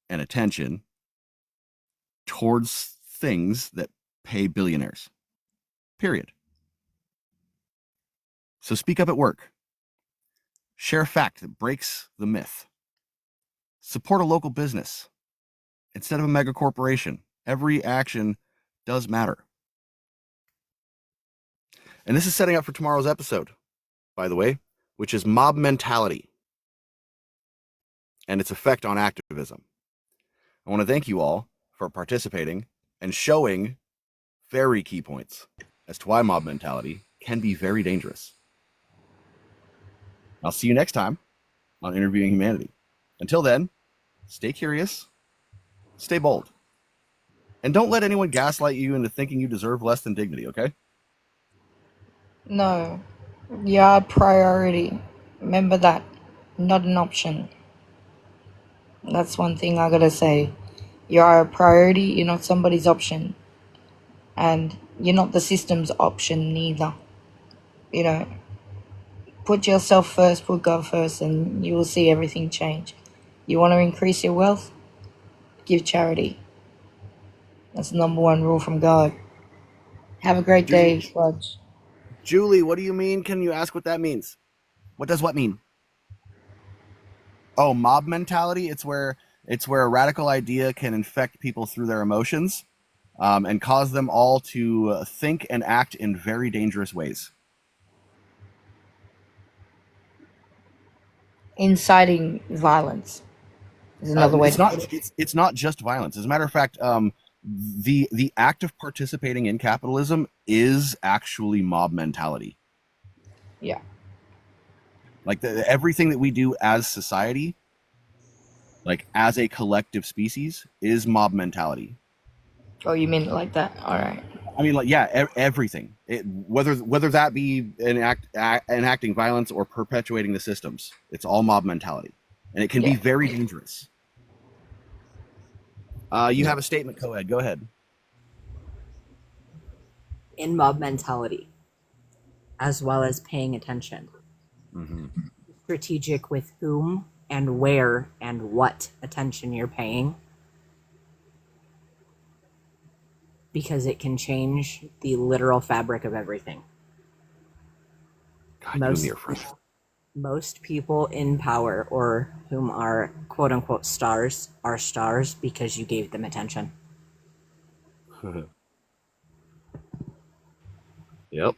and attention towards things that pay billionaires. Period. So speak up at work. Share a fact that breaks the myth. Support a local business instead of a mega corporation. Every action does matter. And this is setting up for tomorrow's episode, by the way, which is mob mentality and its effect on activism. I want to thank you all for participating and showing very key points as to why mob mentality can be very dangerous. I'll see you next time on Interviewing Humanity. Until then, stay curious, stay bold, and don't let anyone gaslight you into thinking you deserve less than dignity, okay? No, you are a priority. Remember that. Not an option. That's one thing I gotta say. You are a priority, you're not somebody's option. And you're not the system's option neither. You know, put yourself first, put God first, and you will see everything change. You want to increase your wealth? Give charity. That's the number one rule from God. Have a great day, Sludge. Julie, what do you mean? Can you ask what that means? What does what mean? Oh, mob mentality. It's where a radical idea can infect people through their emotions, and cause them all to think and act in very dangerous ways. Inciting violence is another way. It's not just violence. As a matter of fact, the act of participating in capitalism is actually mob mentality. Yeah. Like everything that we do as society, like as a collective species, is mob mentality. Oh, you mean it like that? All right. I mean, like, yeah, everything. Whether that be enacting violence or perpetuating the systems, it's all mob mentality, and it can be very dangerous. You have a statement, co-ed. Go ahead. In mob mentality, as well as paying attention. Mm-hmm. Strategic with whom and where and what attention you're paying. Because it can change the literal fabric of everything. God, most people in power or whom are quote unquote stars are stars because you gave them attention. Yep.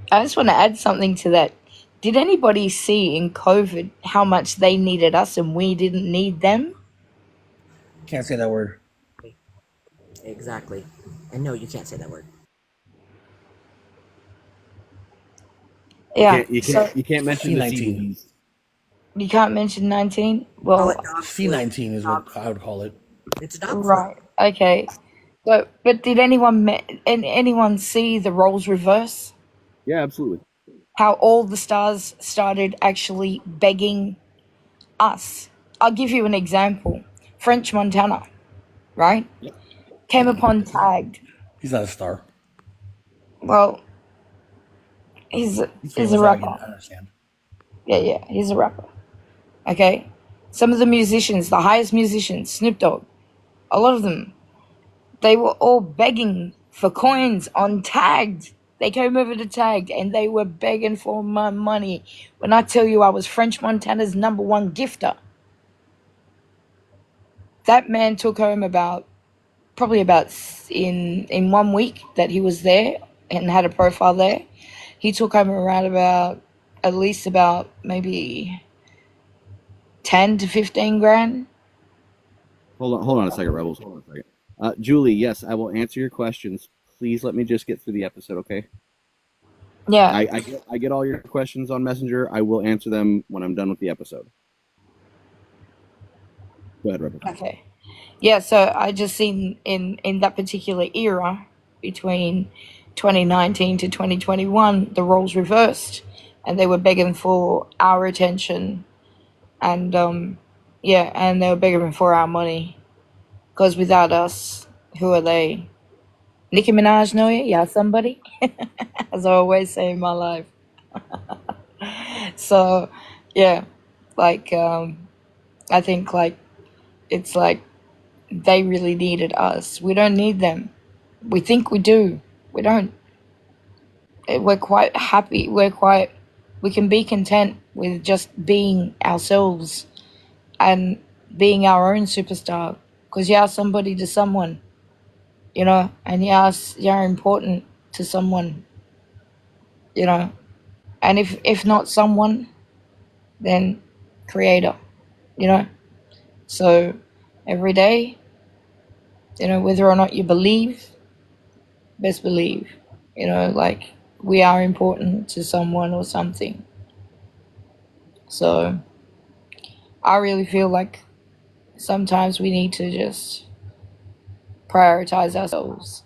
I just want to add something to that. Did anybody see in COVID how much they needed us and we didn't need them? Can't say that word. Exactly. And no, you can't say that word. Yeah. You can't mention the C19. You can't mention 19? Well, C19 is what I would call it. It's dog right. Okay. But did anyone see the roles reverse? Yeah, absolutely. How all the stars started actually begging us. I'll give you an example. French Montana, right? Yep. Came upon Tagged. He's not a star. Well, he's a rapper. I understand. Yeah, he's a rapper. Okay? Some of the musicians, the highest musicians, Snoop Dogg, a lot of them, they were all begging for coins on Tagged. They came over to Tag and they were begging for my money. When I tell you I was French Montana's #1 gifter, that man took home probably about in 1 week that he was there and had a profile there. He took home around at least about maybe 10 to 15 grand. Hold on a second, Rebels. Hold on a second. Julie, yes, I will answer your questions. Please let me just get through the episode, okay? Yeah. I get all your questions on Messenger. I will answer them when I'm done with the episode. Go ahead, Rebels. Okay. Yeah, so I just seen in that particular era between 2019 to 2021, the roles reversed, and they were begging for our attention, and and they were begging for our money, because without us, who are they? Nicki Minaj know you? Yeah, somebody? As I always say in my life. So, yeah, like, I think, like, it's like they really needed us. We don't need them. We think we do. We don't. We're quite happy. We can be content with just being ourselves and being our own superstar. Because you're somebody to someone, you know, and you're important to someone, you know. And if not someone, then creator, you know. So every day, you know, whether or not you believe, best believe, you know, like we are important to someone or something. So I really feel like sometimes we need to just prioritize ourselves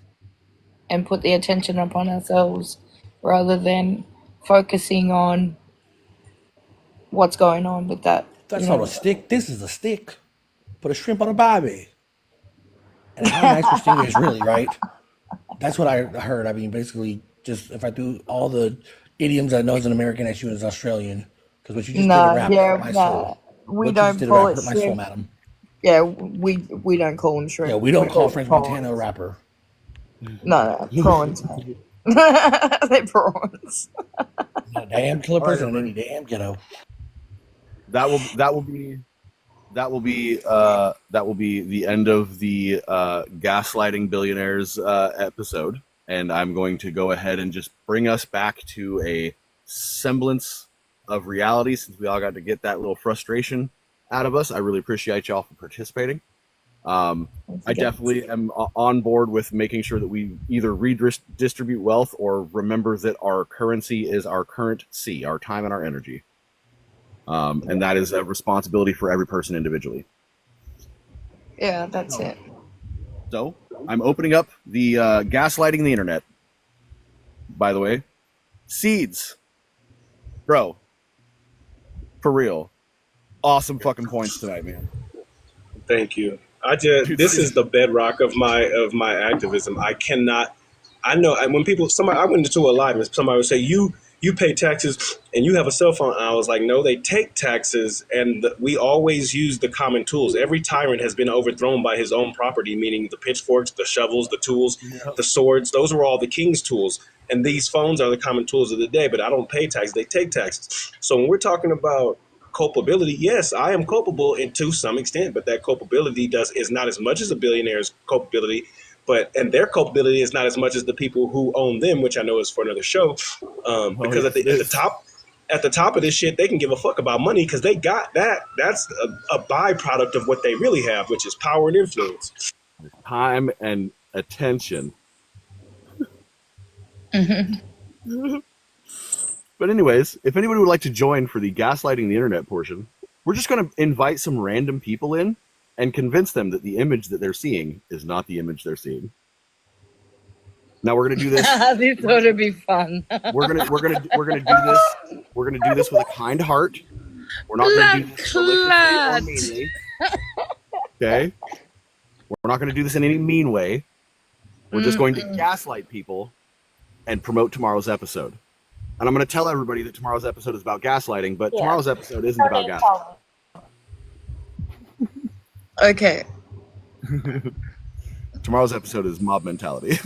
and put the attention upon ourselves rather than focusing on what's going on with that. That's not a stick. This is a stick. Put a shrimp on a barbie. And how nice for stingrays, really, right? That's what I heard. I mean, basically, just if I do all the idioms I know as an American, I shoot as Australian. Because what you just did a rap hurt my soul. We don't call it hurt my soul, madam. Yeah, we don't call them shrimp. Yeah, we don't call French Montana a rapper. No, prawns. They're prawns. Damn killer person in any damn ghetto. That will be the end of the gaslighting billionaires episode, and I'm going to go ahead and just bring us back to a semblance of reality, since we all got to get that little frustration out of us. I really appreciate y'all for participating. I definitely am on board with making sure that we either redistribute wealth or remember that our currency is our current C, our time and our energy. And that is a responsibility for every person individually. Yeah, that's it. So I'm opening up the gaslighting the internet. By the way, Seeds, bro, for real, awesome fucking points tonight, man. Thank you. This is the bedrock of my activism. I know when I went into a live and somebody would say, you pay taxes and you have a cell phone. And I was like, no, they take taxes, and we always use the common tools. Every tyrant has been overthrown by his own property, meaning the pitchforks, the shovels, the tools, the swords. Those were all the king's tools. And these phones are the common tools of the day, but I don't pay taxes. They take taxes. So when we're talking about culpability, yes, I am culpable to some extent, but that culpability is not as much as a billionaire's culpability, and their culpability is not as much as the people who own them, which I know is for another show. Because at the top of this shit, they can give a fuck about money because they got that. That's a byproduct of what they really have, which is power and influence, time and attention. But anyways, if anybody would like to join for the gaslighting the internet portion, we're just going to invite some random people in and convince them that the image that they're seeing is not the image they're seeing. Now we're going to do this. This would be fun. We're gonna do this. We're gonna do this with a kind heart. We're not going to do this maliciously or meanly. Okay. We're not going to do this in any mean way. We're just going to gaslight people and promote tomorrow's episode. And I'm going to tell everybody that tomorrow's episode is about gaslighting, but tomorrow's episode isn't about gaslighting. Okay. Tomorrow's episode is mob mentality.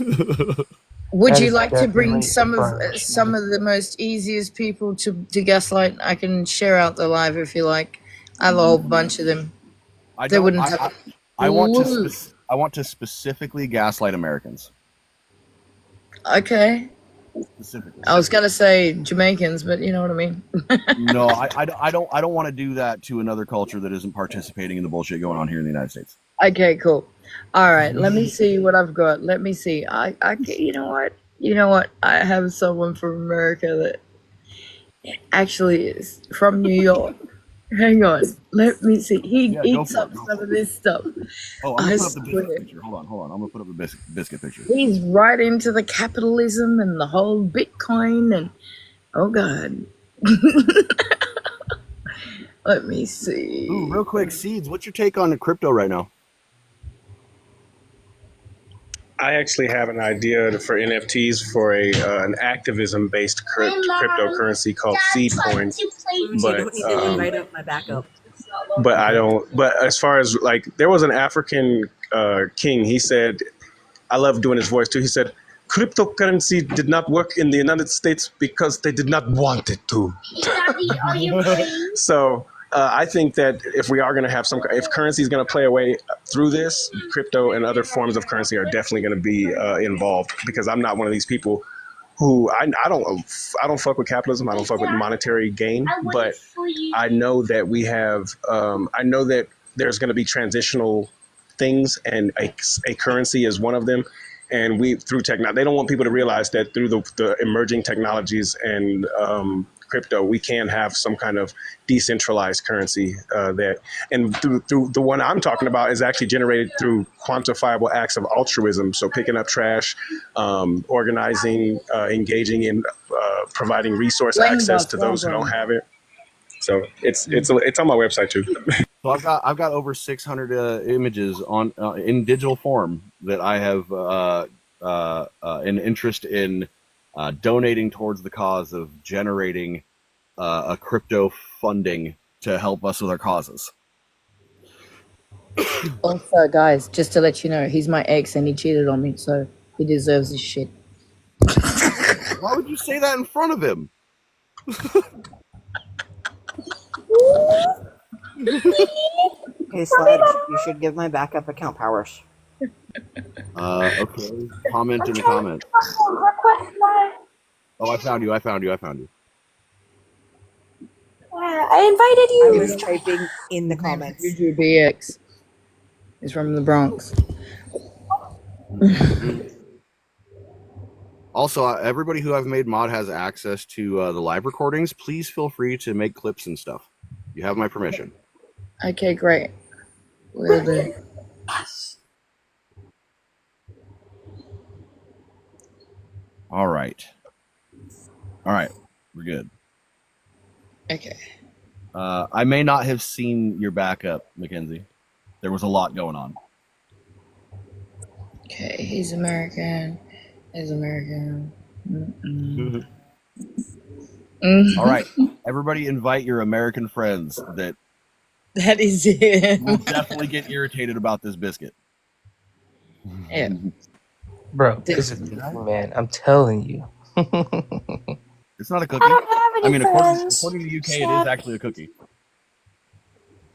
Would That you is like to bring definitely affirmed. some of the most easiest people to gaslight? I can share out the live if you like. I have a whole bunch of them. I They don't. wouldn't have a I want to. clue. I want to specifically gaslight Americans. Okay. Specifically. I was gonna say Jamaicans, but you know what I mean. No, I don't want to do that to another culture that isn't participating in the bullshit going on here in the United States. Okay, cool. All right, let me see what I've got. Let me see. You know what? You know what? I have someone from America that actually is from New York. Hang on. Let me see. He Yeah, go eats for it. up some of this stuff. Oh, I'm I gonna put up the biscuit swear. picture. Hold on. I'm gonna put up the biscuit picture. He's right into the capitalism and the whole Bitcoin and oh god. Let me see. Ooh, real quick, Seeds. What's your take on the crypto right now? I actually have an idea for NFTs for an activism based cryptocurrency called Seedcoin, You but don't need to invite up my backup. but I don't. But as far as like, there was an African king. He said, I love doing his voice too. He said, cryptocurrency did not work in the United States because they did not want it to. So I think that if we are going to have if currency is going to play a way through this, crypto and other forms of currency are definitely going to be involved, because I'm not one of these people who I don't fuck with capitalism. I don't fuck with monetary gain, but I know that we have, I know that there's going to be transitional things, and a currency is one of them. And we, through technology, they don't want people to realize that through the emerging technologies and crypto, we can have some kind of decentralized currency and through the one I'm talking about is actually generated through quantifiable acts of altruism. So picking up trash, organizing, engaging in providing resource access to those who don't have it. So it's on my website too. So I've got over 600 images on in digital form that I have an interest in donating towards the cause of generating a crypto funding to help us with our causes. Also, guys, just to let you know, he's my ex and he cheated on me, so he deserves this shit. Why would you say that in front of him? Hey, Sledge, you should give my backup account powers. Okay. Comment in the comment. Oh, I found you. I invited you. I was typing in the comments. Juju BX. He's from the Bronx. Also, everybody who I've made mod has access to the live recordings. Please feel free to make clips and stuff. You have my permission. Okay, great. Will do. All right, we're good. Okay. I may not have seen your backup, Mackenzie. There was a lot going on. Okay, he's American. All right, everybody invite your American friends that is it. will definitely get irritated about this biscuit. Yeah. Bro, this is man. I'm telling you. It's not a cookie. I don't have any according friends. to the UK, it is actually a cookie.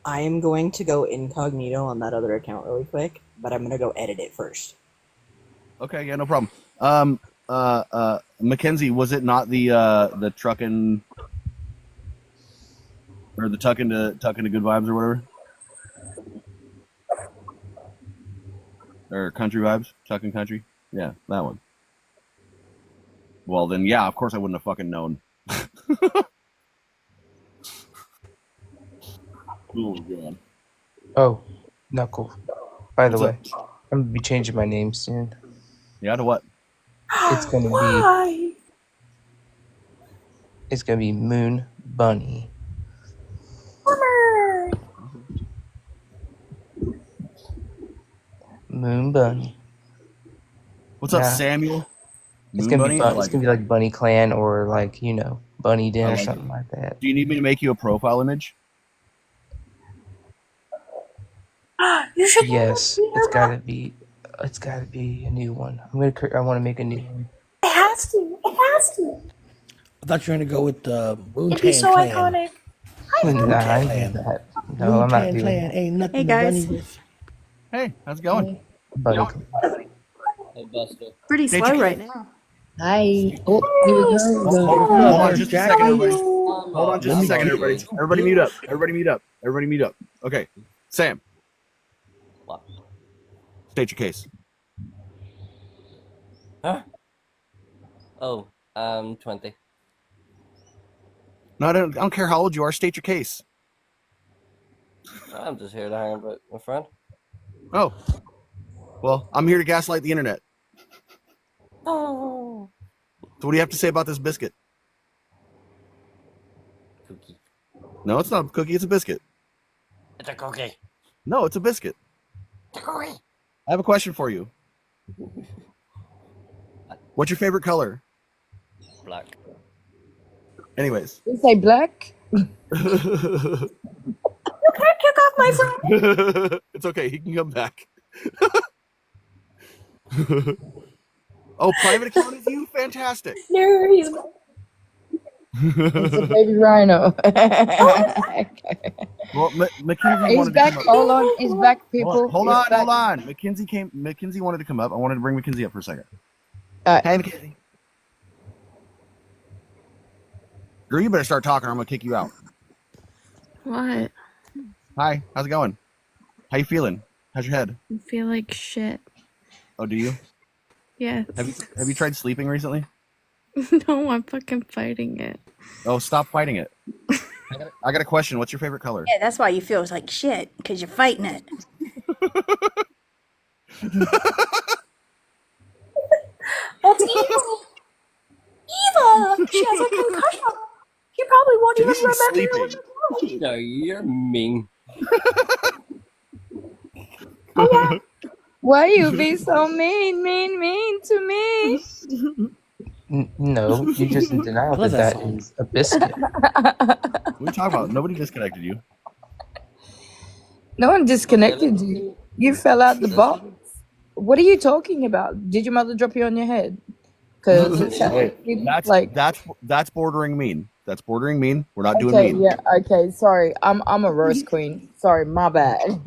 I am going to go incognito on that other account really quick, but I'm going to go edit it first. Okay, yeah, no problem. Mackenzie, was it not the truckin' or the tucking to good vibes or whatever? Or country vibes? Tucking country? Yeah, that one. Well then, yeah, of course I wouldn't have fucking known. Oh god. Oh, Knuckle. By the What's way, I'm gonna be changing my name soon. Yeah, to what? It's gonna be Why? Moon Bunny. Bummer. Moon Bunny. What's up, Yeah. Samuel? It's Moon gonna Bunny? be I fun. like It's gonna it. be like Bunny Clan or like Bunny Den I or like something it. like that. Do you need me to make you a profile image? You should. Yes, it's gotta be a new one. I want to make a new one. I thought you were gonna go with the Moon It'd be Tan so Clan. iconic. Nah, I ain't doing that. No, I'm not Moon Tan doing Clan that. ain't nothing Hey, to guys. bunny with. Hey, how's it going? But Pretty State slow your right case. now. Hi. Oh, here we go. Hold on just a second, everybody. Hold on Let just a me second, get everybody. it. Everybody mute up. Everybody mute up. Everybody mute up. Okay. Sam. What? State your case. Huh? Oh, 20. No, I don't care how old you are. State your case. I'm just here to hang out with my friend. Oh. Well, I'm here to gaslight the internet. Oh. So what do you have to say about this biscuit? Cookie. No, it's not a cookie. It's a biscuit. It's a cookie. No, it's a biscuit. It's a cookie. I have a question for you. What's your favorite color? Black. Anyways. You say black? You can't kick off my friend. It's okay. He can come back. Oh, private account is you? Fantastic. No, he's. It's a baby rhino. Well, Mackenzie He's wanted back. to come up. Hold on. He's back, people. Hold He's on, back. hold on. Mackenzie wanted to come up. I wanted to bring Mackenzie up for a second. Alright. Hey, Mackenzie. Girl, you better start talking or I'm going to kick you out. What? Hi, how's it going? How you feeling? How's your head? I feel like shit. Oh, do you? Yes. Have you tried sleeping recently? No, I'm fucking fighting it. Oh, stop fighting it. I got a question. What's your favorite color? Yeah, that's why you feel like shit, because you're fighting it. That's evil. Evil. She has a concussion. She probably won't even She's remember what sleeping. you're doing. No, you're mean. Why you be so mean to me? No, you're just in denial I love that that that song. is a biscuit. What are you talking about? Nobody disconnected you. No one disconnected you. You fell out the box. What are you talking about? Did your mother drop you on your head? Because Hey, that's bordering mean. That's bordering mean. We're not doing okay, mean. yeah, okay. Sorry, I'm a roast queen. Sorry, my bad.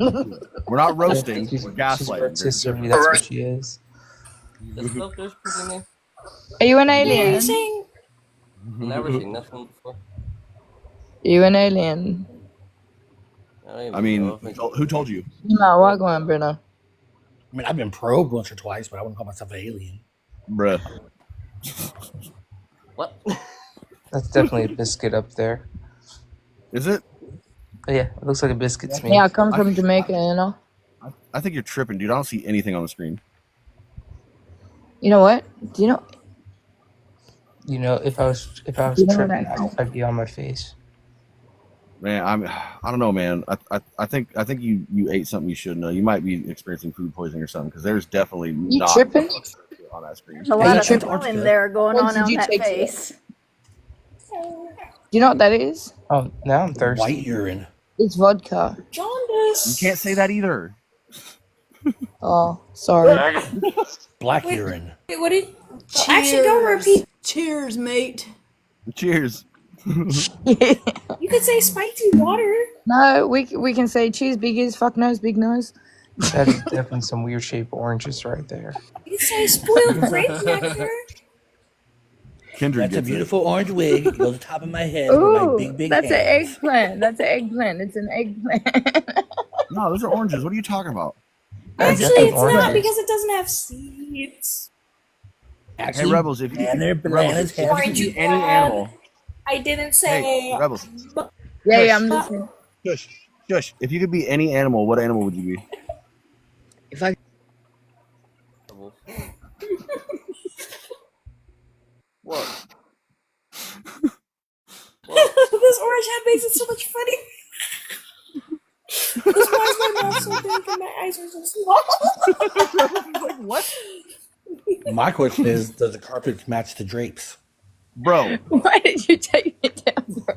We're not roasting. She's We're a gaslighting. rotisserie, that's what she is. This stuff there's pretty mean. Are you an What are you alien? saying? Never seen this one before. You an alien? I mean, who told you? No, what going, Bruno? I mean, I've been probed once or twice, but I wouldn't call myself an alien. Bruh. What? That's definitely a biscuit up there. Is it? Yeah, it looks like a biscuit to me. Yeah, I come from Jamaica, you know. I think you're tripping, dude. I don't see anything on the screen. You know what? Do you know? You know, if I was You know what tripping, I- I'd be on my face. Man, I don't know, man. I think you ate something you shouldn't know. You might be experiencing food poisoning or something because there's definitely You not tripping? on that screen. There's a lot of swelling there going When on did on you that take it? face. Do you know what that is? Oh, now I'm thirsty. White urine. It's vodka. Jaundice. You can't say that either. Oh, sorry. Black Wait. urine. Wait, what did? Actually, don't repeat. Cheers, mate. Cheers. You could say spicy water. No, we can say cheese, biggies, fuck nose, big nose. That is definitely some weird shaped oranges right there. You could say spoiled grape nectar. Kindred That's a gets beautiful orange wig. It goes to the top of my head with my Ooh, big that's an hands. eggplant. That's an eggplant. It's an eggplant. it. No, those are oranges. What are you talking about? Actually, definitely it's not oranges. because it doesn't have seeds. Actually, Hey, Rebels, if you and their bananas Rebels, have Orange if you is could be any bad. animal. I didn't say. Hey, Rebels. Yeah, I'm listening. Shush. Shush. If you could be any animal, what animal would you be? If I What? This orange head makes it so much funny. This why is my mouth so big and my eyes are so small? Like what? My question is, does the carpet match the drapes? Bro, why did you take it down, bro?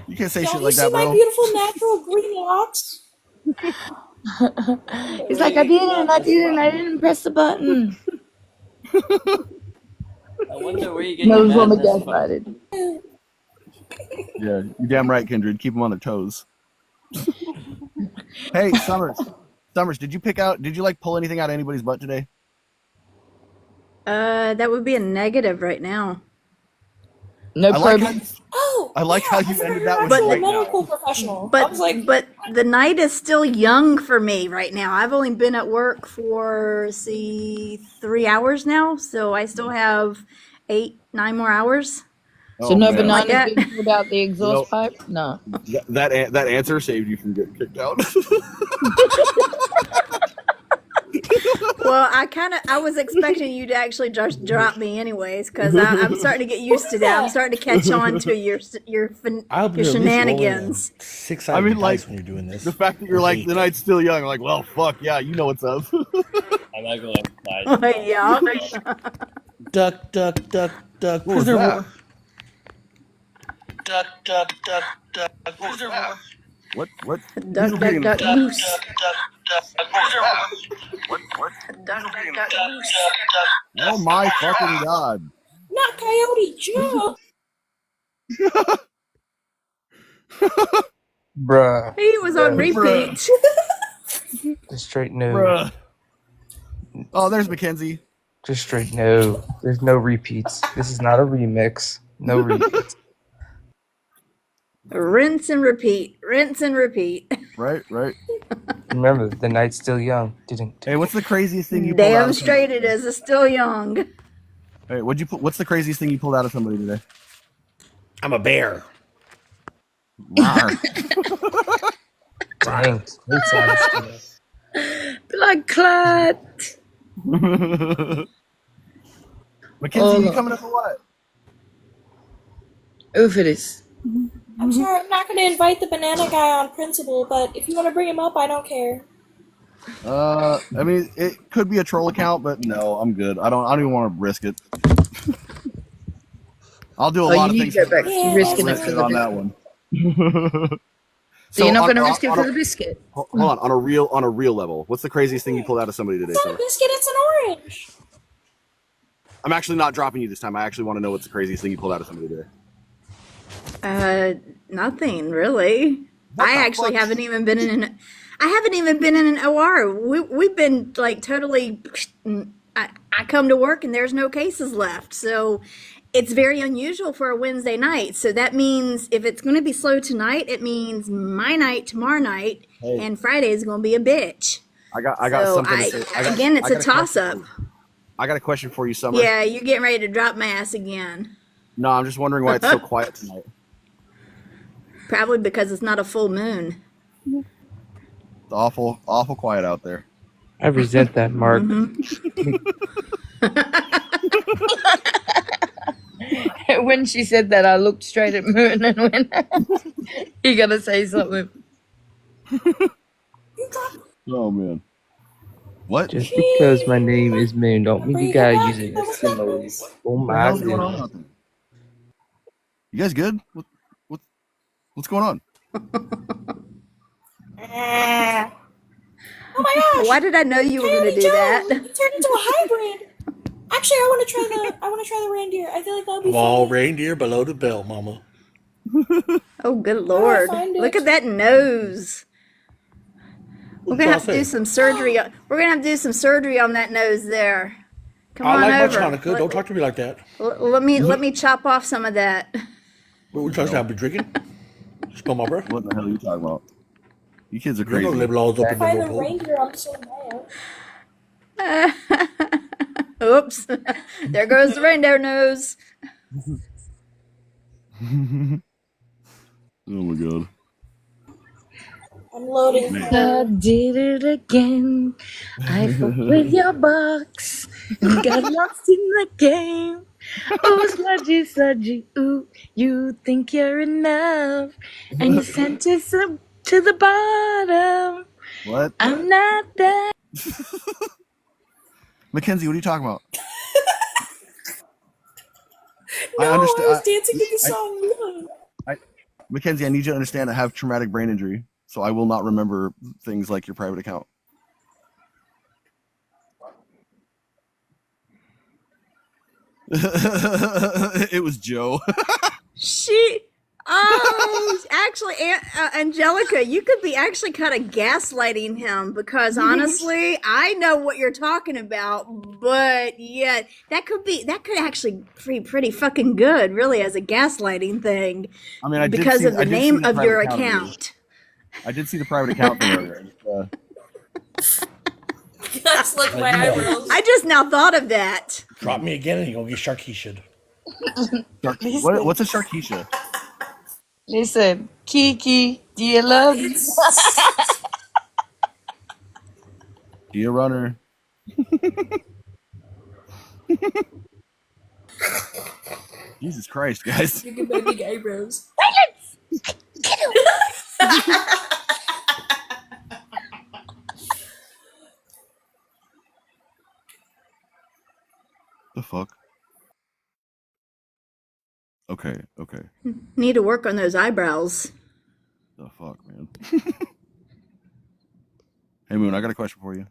you can't say Don't shit you like see that, my bro. beautiful natural green locks? He's like, I didn't press the button. I wonder where you get your Knows when we madness get from. invited. Yeah, you're damn right, Kindred. Keep them on their toes. Hey, Summers, did you pull anything out of anybody's butt today? That would be a negative right now. No I like probing. I like how you ended that with But- right now. medical professional. I But was like, but the night is still young for me right now. I've only been at work for 3 hours now, so I still have 8-9 more hours. So no man. bananas Like being pulled out the exhaust You pipe? No. That answer saved you from getting kicked out. Well, I was expecting you to actually just drop me anyways, because I'm starting to get used to that. I'm starting to catch on to your I hope your you're at least rolling shenanigans. 6-sided I mean, dice like, when you're doing this. the fact that you're Or like, 8. the night's still young. Like, well, fuck, yeah, you know what's up. I'm not gonna lie. Yeah. Duck, duck, duck, duck. What was that? Duck, duck, duck, duck. What? Duck, duck, duck, goose. Oh my fucking god. not Coyote Joe. Bruh. He was on repeat. Just straight no. Bruh. Oh, there's Mackenzie. Just straight no. There's no repeats. This is not a remix. No repeats. Rinse and repeat. Rinse and repeat. Right. Remember, the night's still young. Didn't. Hey, what's the craziest thing you pulled out Damn of straight it is. It's still young. Hey, what's the craziest thing you pulled out of somebody today? I'm a bear. Rawr. Dang. It's honest. Blood clot. Mackenzie, you coming up for what? Oof, it is. I'm sorry, I'm not going to invite the banana guy on principle, but if you want to bring him up, I don't care. I mean, it could be a troll account, but no, I'm good. I don't even want to risk it. I'll do a lot of you things. need to go back. Yeah, You're risking it risk for it the on that biscuit. one. So you're not on- going to risk it on for a- the biscuit. Hold on, on a real level. What's the craziest thing you pulled out of somebody today, It's not a Summer? biscuit, it's an orange. I'm actually not dropping you this time. I actually want to know what's the craziest thing you pulled out of somebody today. Nothing really. I actually haven't even been in an. I haven't even been in an OR. We've been like totally. I come to work and there's no cases left, so it's very unusual for a Wednesday night. So that means if it's going to be slow tonight, it means my night tomorrow night, Hey. and Friday is going to be a bitch. I got So something to say. again, it's I a got toss question up. for you. I got a question for you, Summer. Yeah, you're getting ready to drop my ass again. No, I'm just wondering why it's so quiet tonight. Probably because it's not a full moon. It's awful quiet out there. I resent that, Mark. When she said that, I looked straight at Moon and went, you got to say something. Oh man. What? Just because my name is Moon, don't mean you gotta use it as similes. Oh What the my hell's going on goodness. out there? You guys good? What's going on? Oh my gosh! Why did I know you were going to do Joe, that? It turned into a hybrid. Actually, I want to try the reindeer. I feel like that would be All fun. reindeer below the belt, mama. Oh, good lord! find Look it? at that nose. We're What gonna y'all have to do say? some surgery. We're gonna have to do some surgery on that nose there. Come I on like over. my Chanukah. Don't talk to me like that. Let me chop off some of that. What we trying to be drinking? Spill my breath. What the hell are you talking about? You kids are You're crazy. gonna live laws up in the Find the North Pole. reindeer, I'm so mad. Oops! There goes the reindeer nose. Oh my god. I'm loading. I did it again. I fucked with your box and got lost in the game. Oh, sludgy, sludgy, ooh, you think you're enough, and you sent us up to the bottom. What? I'm not there. Mackenzie, what are you talking about? No, I understand. was dancing to the song. Mackenzie, I need you to understand I have traumatic brain injury, so I will not remember things like your private account. It was Joe. Actually, Angelica, you could be actually kind of gaslighting him because honestly, I know what you're talking about, but yeah, that could actually be pretty fucking good, really, as a gaslighting thing. I mean, because of the name of your account. I did see the private account thing earlier. That's like my eyebrows. I just now thought of that. Drop me again and you're going to get Sharkeisha. What's a Sharkeisha? Listen, Kiki, do you love me? Dear runner. Jesus Christ, guys. You can make big eyebrows. The fuck? Okay. Need to work on those eyebrows. The fuck, man. Hey, Moon, I got a question for you.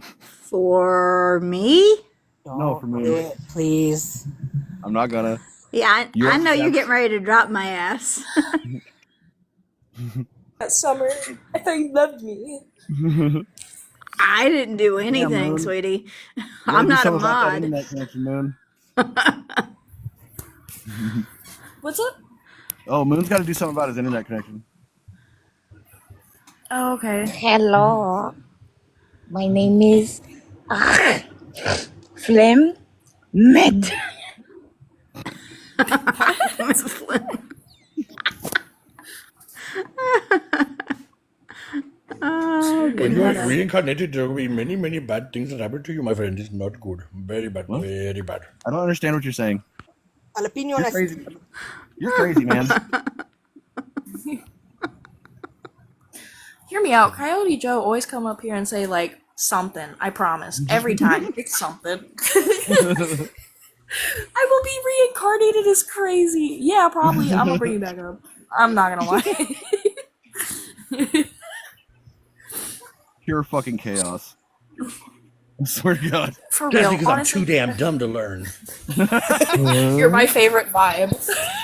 For me? No, for me. Do it, please. I'm not gonna. Yeah, You I know you're understand? getting ready to drop my ass. That summer, I thought you loved me. I didn't do anything, Moon. sweetie. You I'm gotta do not a something about that mod. internet connection, Moon. What's up? Oh, Moon's got to do something about his internet connection. Oh, okay. Hello. My name is Flem Med. Oh, When you are goodness. reincarnated, there will be many, many bad things that happen to you, my friend. It's not good. Very bad. What? Very bad. I don't understand what you're saying. You're Jalapenos. crazy. You're crazy, man. Hear me out. Coyote Joe always come up here and say like something. I promise. Every time it's something. I will be reincarnated as crazy. Yeah, probably. I'm gonna bring you back up. I'm not gonna lie. Pure fucking chaos. I swear to God. For That's real. because I'm Honestly, too damn dumb to learn. you're my favorite vibe.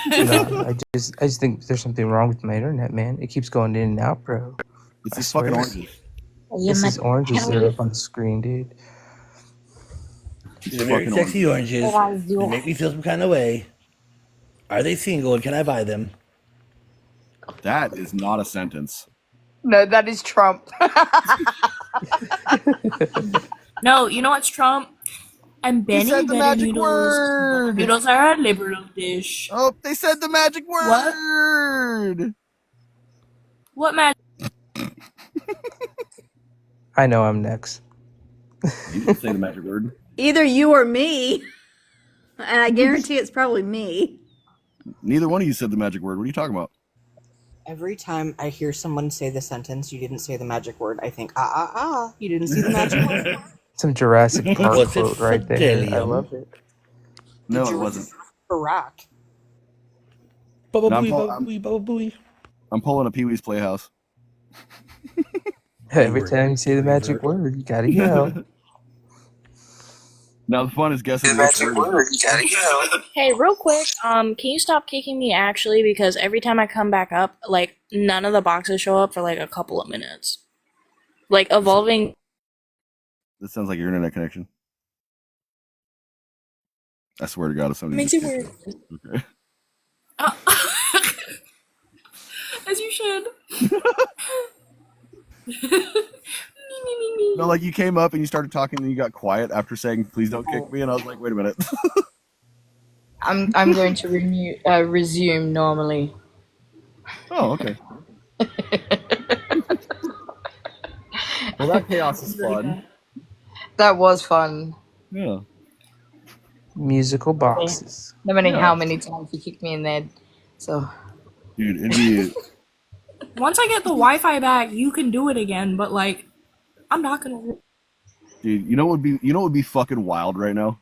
No, I just think there's something wrong with my internet, man. It keeps going in and out, bro. It's I these swear. fucking oranges. It's these oranges that are up on the screen, dude. These are very Fucking sexy oranges. They make me feel some kind of way. Are they single and can I buy them? That is not a sentence. No, that is Trump. No, you know what's Trump? I'm They Benny said the Betty magic Noodles. word. Noodles are a liberal dish. Oh, they said the magic word. What magic? I know I'm next. You didn't say the magic word. Either you or me. And I guarantee it's probably me. Neither one of you said the magic word. What are you talking about? Every time I hear someone say the sentence, you didn't say the magic word, I think, you didn't see the magic word. Some Jurassic Park Was it quote right there. I Fidelium? love it. No, Did it you wasn't. Barack. Bubba No, I'm booey, pull- bubba booey, bubba booey. I'm pulling a Pee Wee's Playhouse. Every Favorite. time you say the magic word, you gotta go. Now the fun is guessing which word. Hey, real quick, can you stop kicking me actually? Because every time I come back up, like, none of the boxes show up for like a couple of minutes. Like, evolving. This sounds like your internet connection. I swear to God, if somebody Makes it just weird. Okay. As you should. No, like you came up and you started talking and you got quiet after saying, "Please don't kick me," and I was like, "Wait a minute." I'm going to resume normally. Oh, okay. Well, that chaos is fun. That was fun. Yeah. Musical boxes. No matter Yeah. how many times you kicked me in there. So Dude, it'd be Once I get the Wi-Fi back, you can do it again. But like, I'm not gonna. dude, you know what would be fucking wild right now?